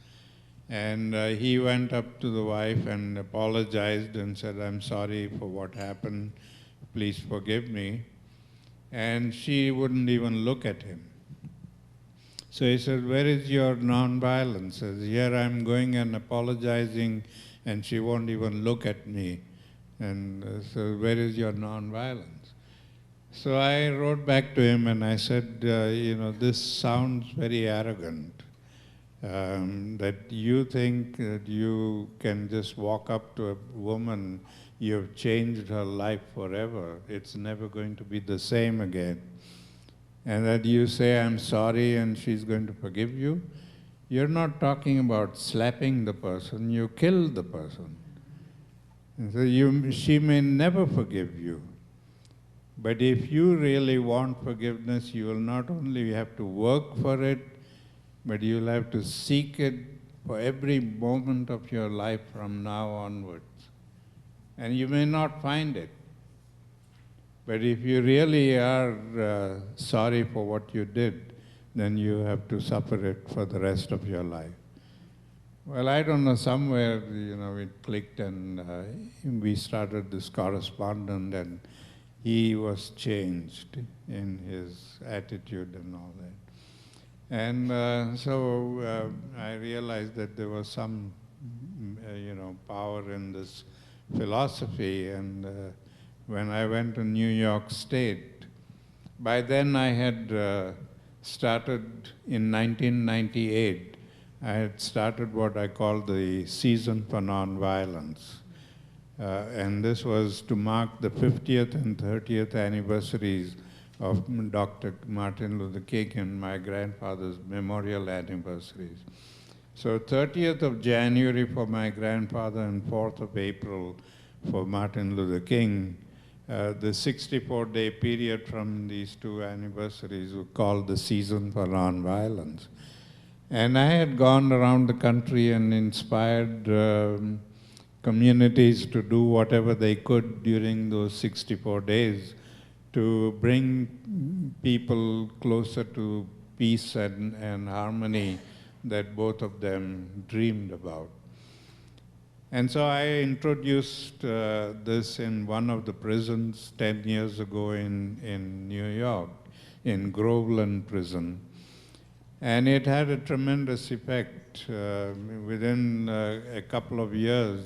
And he went up to the wife and apologized and said, "I'm sorry for what happened. Please forgive me." And she wouldn't even look at him. So he said, "Where is your nonviolence?" He says, "Here I'm going and apologizing, and she won't even look at me." And so, "Where is your nonviolence?" So I wrote back to him and I said, this sounds very arrogant. That you think that you can just walk up to a woman, you've changed her life forever, it's never going to be the same again. And that you say, "I'm sorry," and she's going to forgive you. You're not talking about slapping the person, you killed the person. And so she may never forgive you. But if you really want forgiveness, you will not only have to work for it, but you'll have to seek it for every moment of your life from now onwards. And you may not find it. But if you really are sorry for what you did, then you have to suffer it for the rest of your life. Well, I don't know, somewhere, it clicked and we started this correspondence, and he was changed in his attitude and all that. And so I realized that there was some, power in this philosophy. And when I went to New York State, by then I had started in 1998. I had started what I call the Season for Nonviolence. And this was to mark the 50th and 30th anniversaries of Dr. Martin Luther King and my grandfather's memorial anniversaries. So 30th of January for my grandfather and 4th of April for Martin Luther King, the 64-day period from these 2 anniversaries were called the Season for Nonviolence. And I had gone around the country and inspired communities to do whatever they could during those 64 days to bring people closer to peace and harmony that both of them dreamed about. And so I introduced this in one of the prisons 10 years ago in New York, in Groveland Prison. And it had a tremendous effect. Within a couple of years,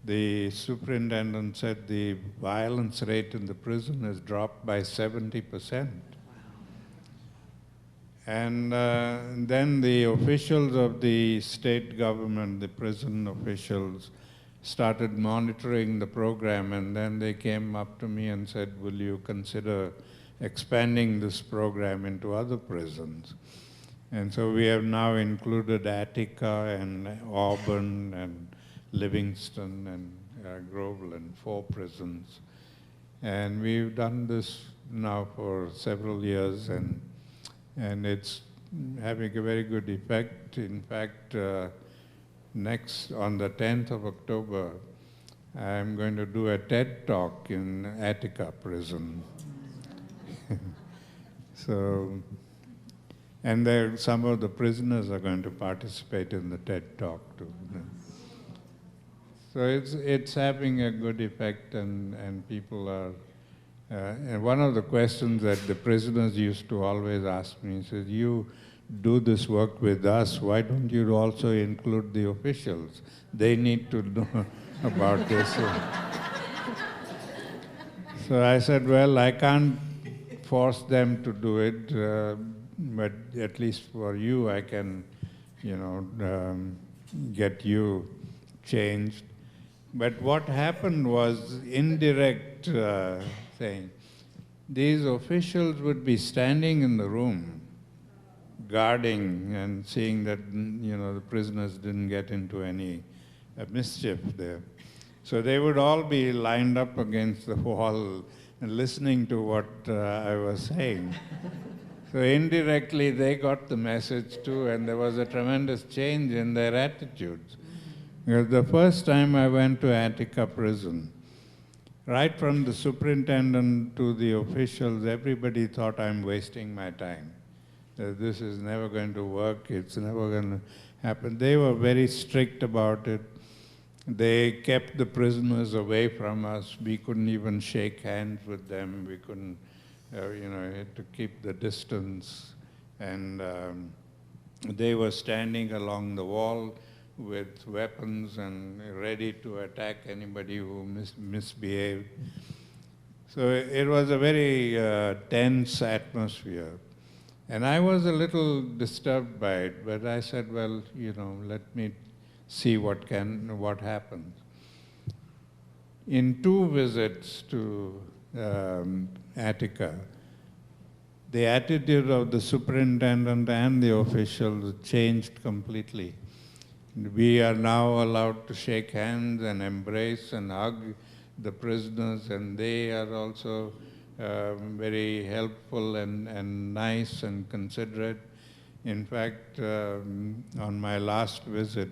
the superintendent said the violence rate in the prison has dropped by 70%. And then the officials of the state government, the prison officials, started monitoring the program, and then they came up to me and said, "Will you consider expanding this program into other prisons?" And so we have now included Attica and Auburn and Livingston and Groveland, 4 prisons. And we've done this now for several years, and it's having a very good effect. In fact, on the 10th of October, I'm going to do a TED Talk in Attica prison. So, and there, some of the prisoners are going to participate in the TED Talk too. So it's having a good effect, and people are. And one of the questions that the prisoners used to always ask me is, "You do this work with us, why don't you also include the officials? They need to know about this." So I said, well, I can't force them to do it, but at least for you, I can, get you changed. But what happened was indirect thing. These officials would be standing in the room, guarding and seeing that, the prisoners didn't get into any mischief there. So they would all be lined up against the wall and listening to what I was saying. So indirectly, they got the message too, and there was a tremendous change in their attitudes. Because the first time I went to Attica prison, right from the superintendent to the officials, everybody thought I'm wasting my time. That this is never going to work, it's never going to happen. They were very strict about it. They kept the prisoners away from us. We couldn't even shake hands with them. We couldn't, had to keep the distance. And they were standing along the wall with weapons and ready to attack anybody who misbehaved. So it was a very tense atmosphere. And I was a little disturbed by it, but I said, well, let me see what happens. In 2 visits to Attica, the attitude of the superintendent and the officials changed completely. We are now allowed to shake hands and embrace and hug the prisoners, and they are also very helpful and nice and considerate. In fact, on my last visit,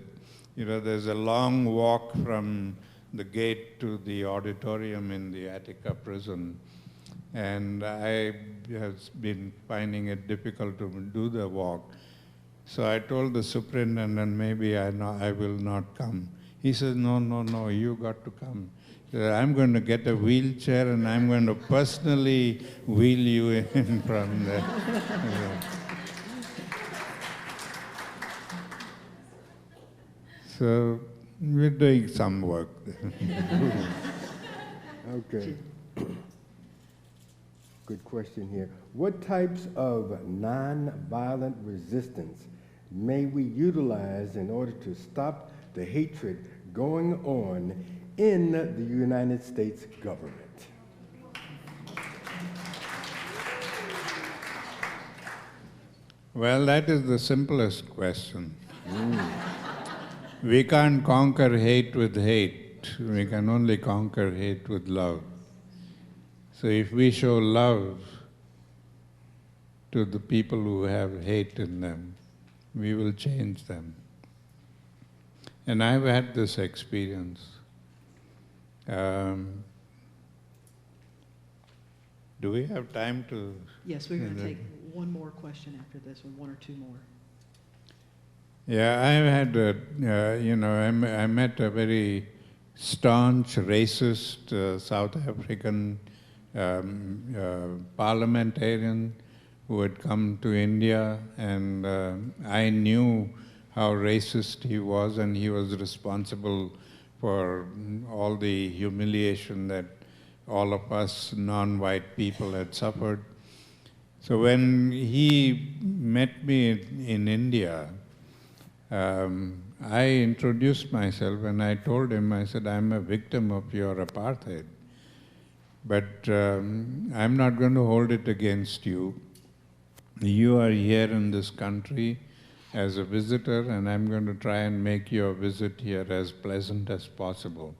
there's a long walk from the gate to the auditorium in the Attica prison. And I have been finding it difficult to do the walk. So I told the superintendent, maybe I will not come. He says, no, you got to come. He said, I'm going to get a wheelchair and I'm going to personally wheel you in from there. So we're doing some work. Okay. Good question here. What types of nonviolent resistance may we utilize in order to stop the hatred going on in the United States government? Well, that is the simplest question. We can't conquer hate with hate. We can only conquer hate with love. So if we show love to the people who have hate in them, we will change them. And I've had this experience. Do we have time to? Yes, we're going to take one more question after this one, 1 or 2 more. Yeah, I had, I met a very staunch, racist South African parliamentarian who had come to India, and I knew how racist he was, and he was responsible for all the humiliation that all of us non-white people had suffered. So when he met me in India, I introduced myself and I told him, I said, I'm a victim of your apartheid, but I'm not going to hold it against you. You are here in this country as a visitor, and I'm going to try and make your visit here as pleasant as possible.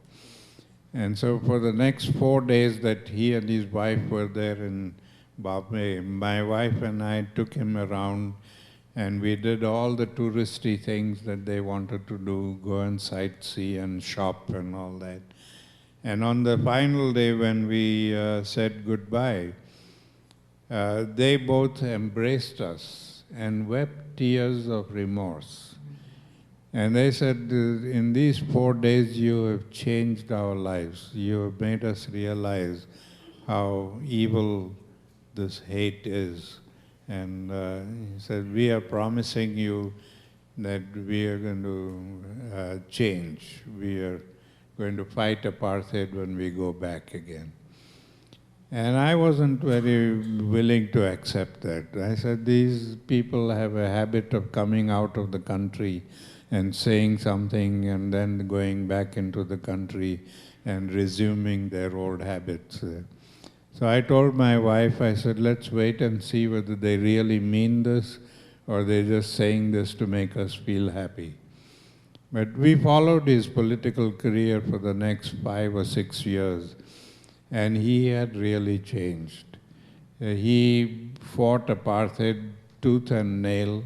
And so for the next 4 days that he and his wife were there in Bombay, my wife and I took him around And we did all the touristy things that they wanted to do, go and sightsee and shop and all that. And on the final day when we said goodbye, they both embraced us and wept tears of remorse. And they said, in these 4 days you have changed our lives. You have made us realize how evil this hate is. And he said, we are promising you that we are going to change. We are going to fight apartheid when we go back again. And I wasn't very willing to accept that. I said, these people have a habit of coming out of the country and saying something and then going back into the country and resuming their old habits. So I told my wife, I said, let's wait and see whether they really mean this or they're just saying this to make us feel happy. But we followed his political career for the next 5 or 6 years, and he had really changed. He fought apartheid tooth and nail.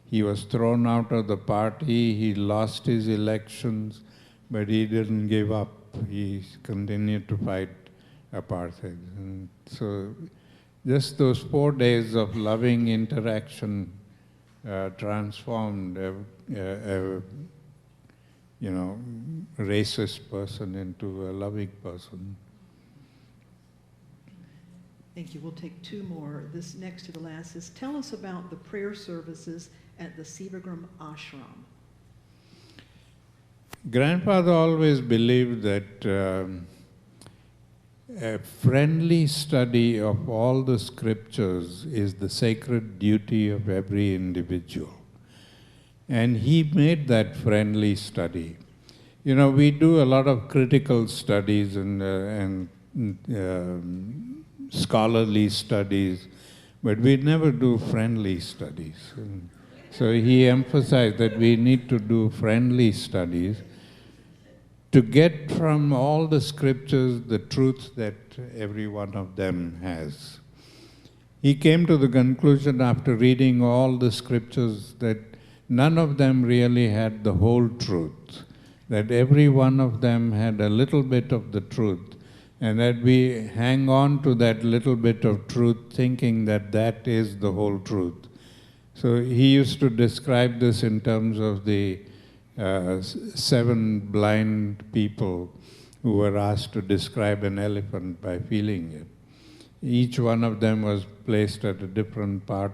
He was thrown out of the party. He lost his elections, but he didn't give up. He continued to fight apartheid. And so just those 4 days of loving interaction transformed a racist person into a loving person. Thank you. We'll take 2 more. This next to the last is, tell us about the prayer services at the Sivagram Ashram. Grandfather always believed that a friendly study of all the scriptures is the sacred duty of every individual. And he made that friendly study. You know, we do a lot of critical studies and scholarly studies, but we never do friendly studies. And so he emphasized that we need to do friendly studies to get from all the scriptures the truth that every one of them has. He came to the conclusion after reading all the scriptures that none of them really had the whole truth, that every one of them had a little bit of the truth, and that we hang on to that little bit of truth thinking that that is the whole truth. So he used to describe this in terms of the 7 blind people who were asked to describe an elephant by feeling it. Each one of them was placed at a different part,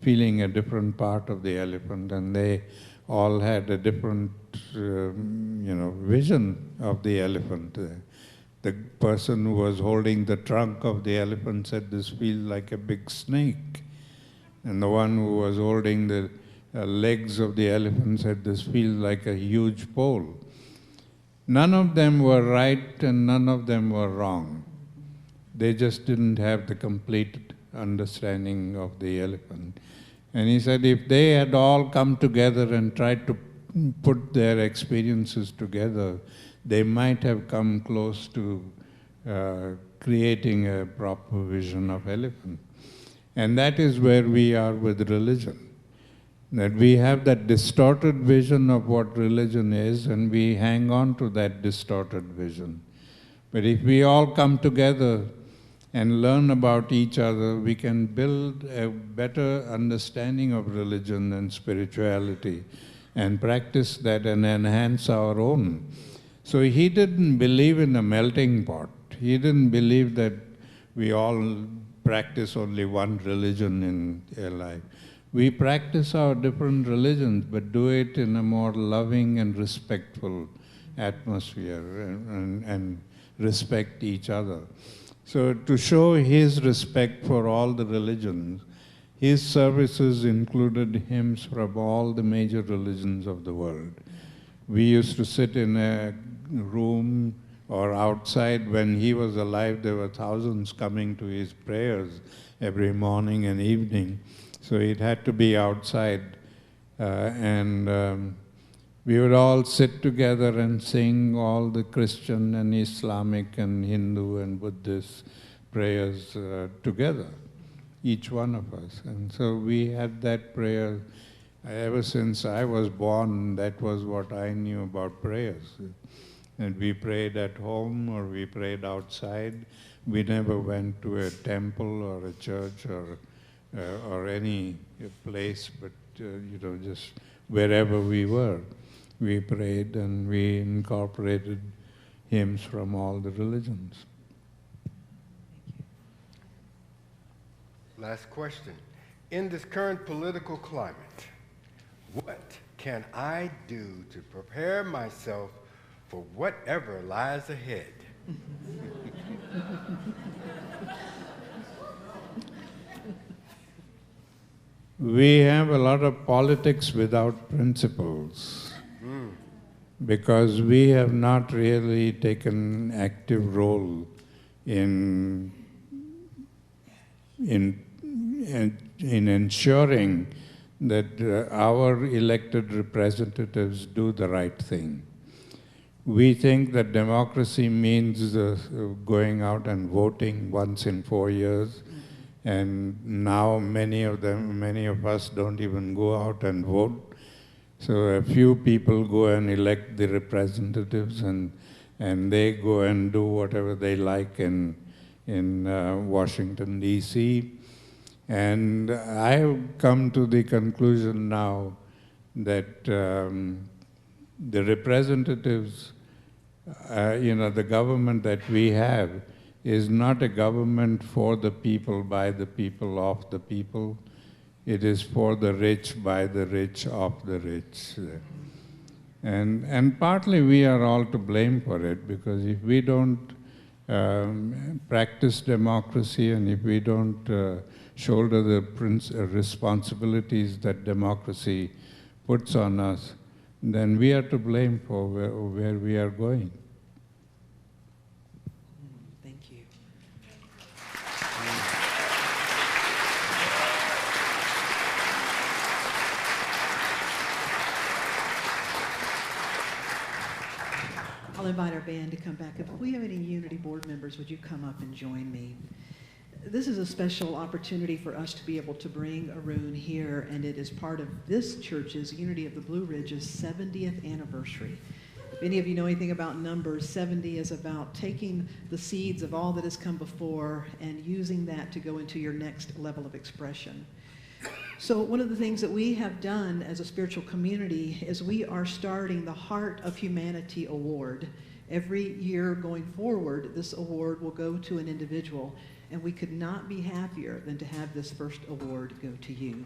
feeling a different part of the elephant, and they all had a different, vision of the elephant. The person who was holding the trunk of the elephant said, this feels like a big snake. And the one who was holding the legs of the elephant said, this feels like a huge pole. None of them were right and none of them were wrong. They just didn't have the complete understanding of the elephant. And he said, if they had all come together and tried to put their experiences together, they might have come close to creating a proper vision of elephant. And that is where we are with religion. That we have that distorted vision of what religion is, and we hang on to that distorted vision. But if we all come together and learn about each other, we can build a better understanding of religion and spirituality and practice that and enhance our own. So he didn't believe in a melting pot. He didn't believe that we all practice only one religion in our life. We practice our different religions, but do it in a more loving and respectful atmosphere and respect each other. So to show his respect for all the religions, his services included hymns from all the major religions of the world. We used to sit in a room or outside. When he was alive, there were thousands coming to his prayers every morning and evening. So it had to be outside. We would all sit together and sing all the Christian and Islamic and Hindu and Buddhist prayers together. each one of us. And so we had that prayer ever since I was born. That was what I knew about prayers. And we prayed at home or we prayed outside. We never went to a temple or a church or any place, but just wherever we were, we prayed, and we incorporated hymns from all the religions. Last question. In this current political climate, what can I do to prepare myself for whatever lies ahead? We have a lot of politics without principles, because we have not really taken active role in ensuring that our elected representatives do the right thing. We think that democracy means going out and voting once in 4 years, and now many of us don't even go out and vote. So a few people go and elect the representatives, and they go and do whatever they like in Washington, D.C. And I have come to the conclusion now that the representatives, the government that we have is not a government for the people, by the people, of the people. It is for the rich, by the rich, of the rich. And partly we are all to blame for it, because if we don't practice democracy, and if we don't shoulder the responsibilities that democracy puts on us, then we are to blame for where we are going. Thank you. I'll invite our band to come back. If we have any Unity Board members, would you come up and join me? This is a special opportunity for us to be able to bring Arun here, and it is part of this church's, Unity of the Blue Ridge's 70th anniversary. If any of you know anything about numbers, 70 is about taking the seeds of all that has come before and using that to go into your next level of expression. So one of the things that we have done as a spiritual community is we are starting the Heart of Humanity Award. Every year going forward, this award will go to an individual, and we could not be happier than to have this first award go to you.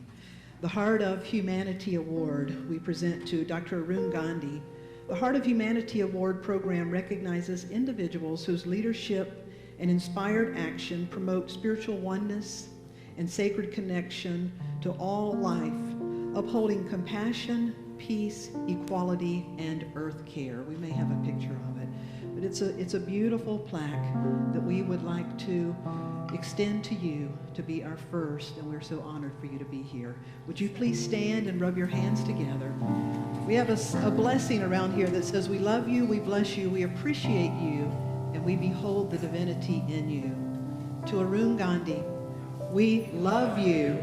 The Heart of Humanity Award we present to Dr. Arun Gandhi. The Heart of Humanity Award program recognizes individuals whose leadership and inspired action promote spiritual oneness and sacred connection to all life, upholding compassion, peace, equality, and earth care. We may have a picture of it, but it's a beautiful plaque that we would like to extend to you to be our first, and we're so honored for you to be here. Would you please stand and rub your hands together? We have a blessing around here that says, we love you, we bless you, we appreciate you, and we behold the divinity in you. To Arun Gandhi, we love you,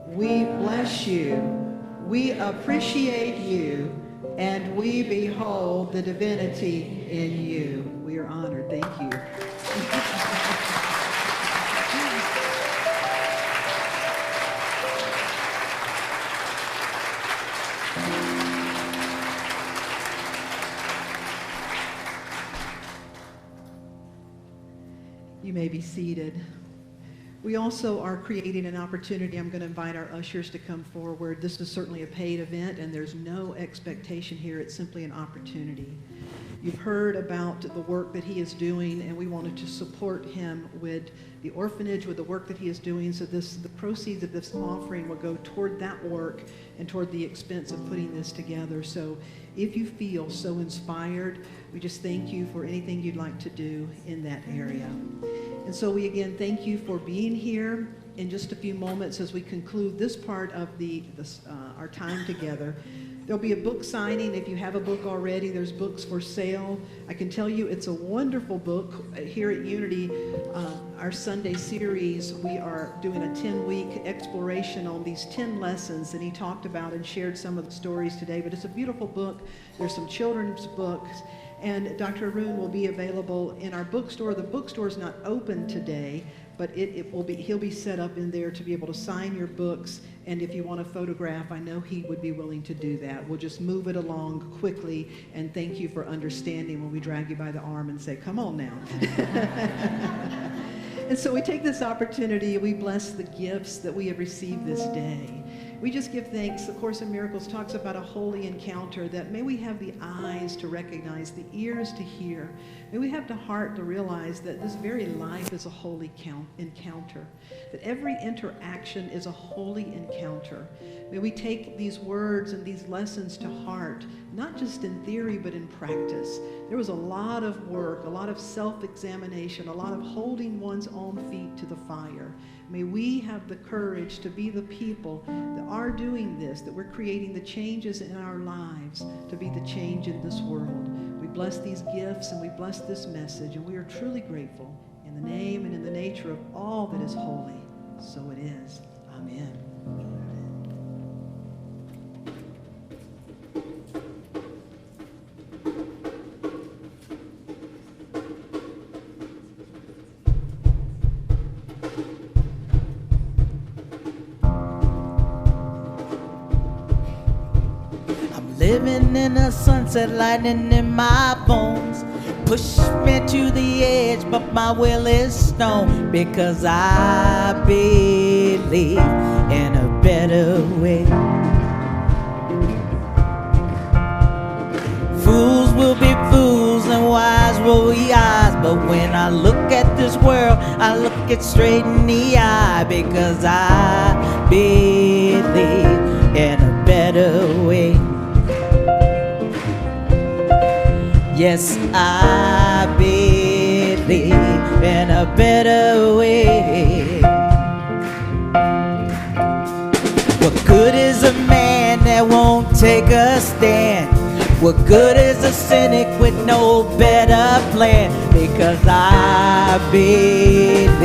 we bless you, we appreciate you, and we behold the divinity in you. We are honored. Thank you. You may be seated. We also are creating an opportunity. I'm going to invite our ushers to come forward. This is certainly a paid event, and there's no expectation here. It's simply an opportunity. You've heard about the work that he is doing, and we wanted to support him with the orphanage, with the work that he is doing. So the proceeds of this offering will go toward that work and toward the expense of putting this together. So if you feel so inspired, we just thank you for anything you'd like to do in that area. And so we again thank you for being here. In just a few moments, as we conclude this part of our time together, there'll be a book signing. If you have a book already, there's books for sale. I can tell you it's a wonderful book here at Unity. our Sunday series, we are doing a 10-week exploration on these 10 lessons that he talked about and shared some of the stories today. But it's a beautiful book. There's some children's books. And Dr. Arun will be available in our bookstore. The bookstore is not open today, but he'll be set up in there to be able to sign your books. And if you want a photograph, I know he would be willing to do that. We'll just move it along quickly, and thank you for understanding when we drag you by the arm and say, come on now. And so we take this opportunity, we bless the gifts that we have received this day. We just give thanks. The Course in Miracles talks about a holy encounter, that may we have the eyes to recognize, the ears to hear. May we have the heart to realize that this very life is a holy encounter, that every interaction is a holy encounter. May we take these words and these lessons to heart, not just in theory, but in practice. There was a lot of work, a lot of self-examination, a lot of holding one's own feet to the fire. May we have the courage to be the people that are doing this, that we're creating the changes in our lives to be the change in this world. We bless these gifts and we bless this message, and we are truly grateful in the name and in the nature of all that is holy. So it is. Amen. Living in a sunset, lightning in my bones. Push me to the edge, but my will is stone. Because I believe in a better way. Fools will be fools and wise will be wise. But when I look at this world, I look it straight in the eye. Because I believe in a better way. Yes, I believe in a better way. What good is a man that won't take a stand? What good is a cynic with no better plan? Because I believe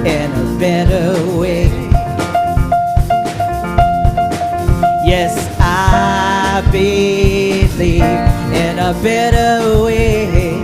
in a better way. Yes, I believe in a better way.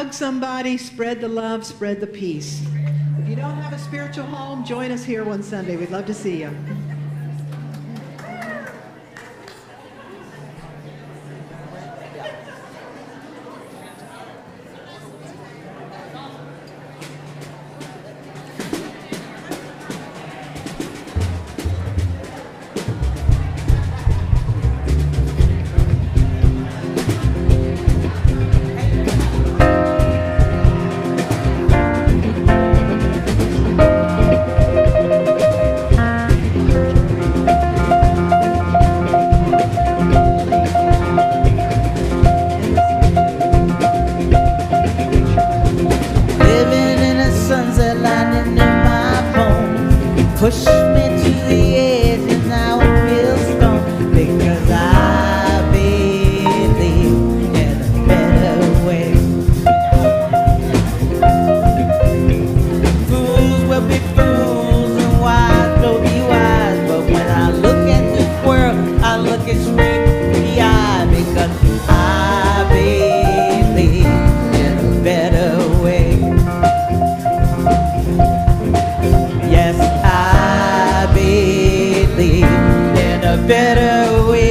Hug somebody, spread the love, spread the peace. If you don't have a spiritual home, join us here one Sunday. We'd love to see you. Living in a sunset lining in my bones. Push me to the edge and now I feel strong because I believe in a better way. Fools will be fools and wise will be wise, but when I look at this world, I look it straight in the eye because I believe in a better way. Yes, I believe in a better way.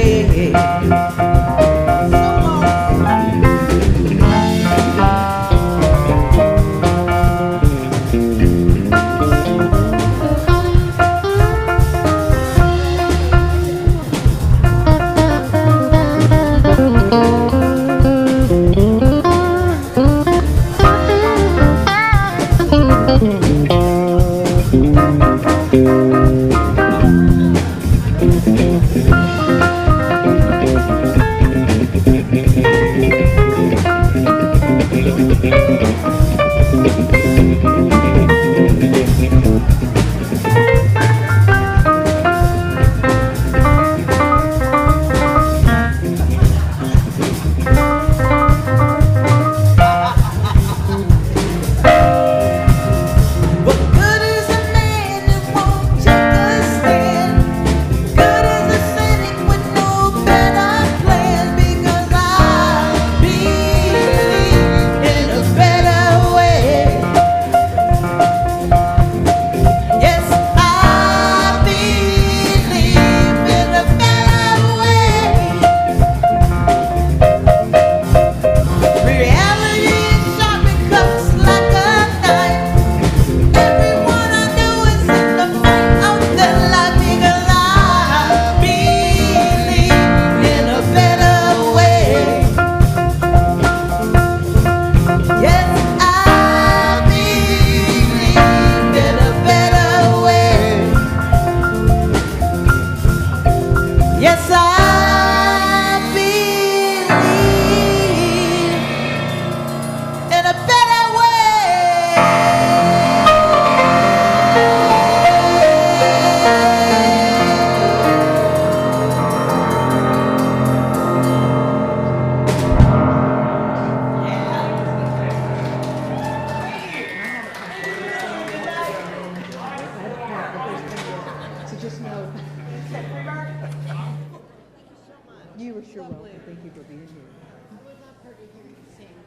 What good is a man who won't take a stand? Good is a cynic with no better plan because I believe in a better way. Yes, I believe in a better way. Reality is sharp and cuts like a knife. Everyone I know is in the fight of their life because I believe in a better way. Yes, I believe in a better way. Yes, I believe in a better So just know. You were sure welcome. Thank you for being here.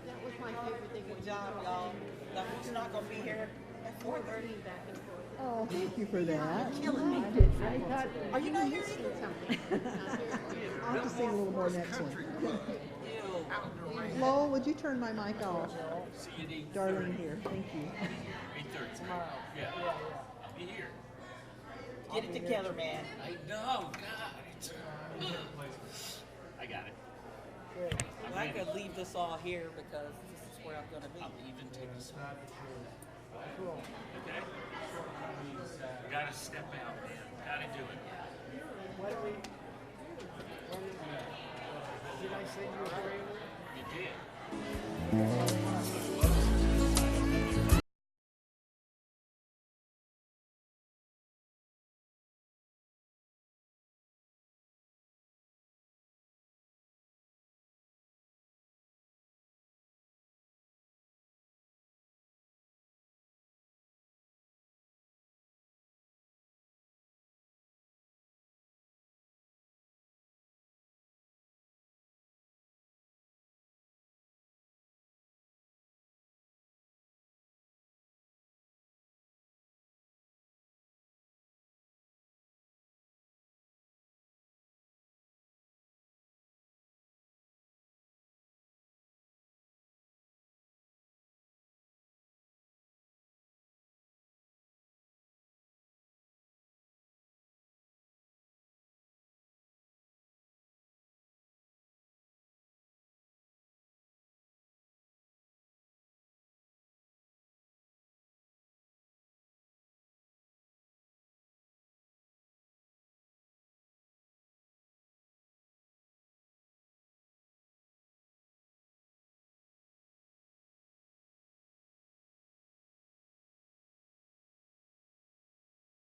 That was my favorite thing. Good job, y'all. We're not gonna be here at 4:30. Oh, thank you for that. Killing me. Are you not hearing something? I'll have to sing a little more next one. Lowell, would you turn my mic off? Darling here. Thank you. Get it together, man. I know, God. I got it. Well, I could leave this all here because this is where I'm gonna be. I'll even take this one. Okay? Gotta step out, man. Gotta do it. Did I send you a favor? You did.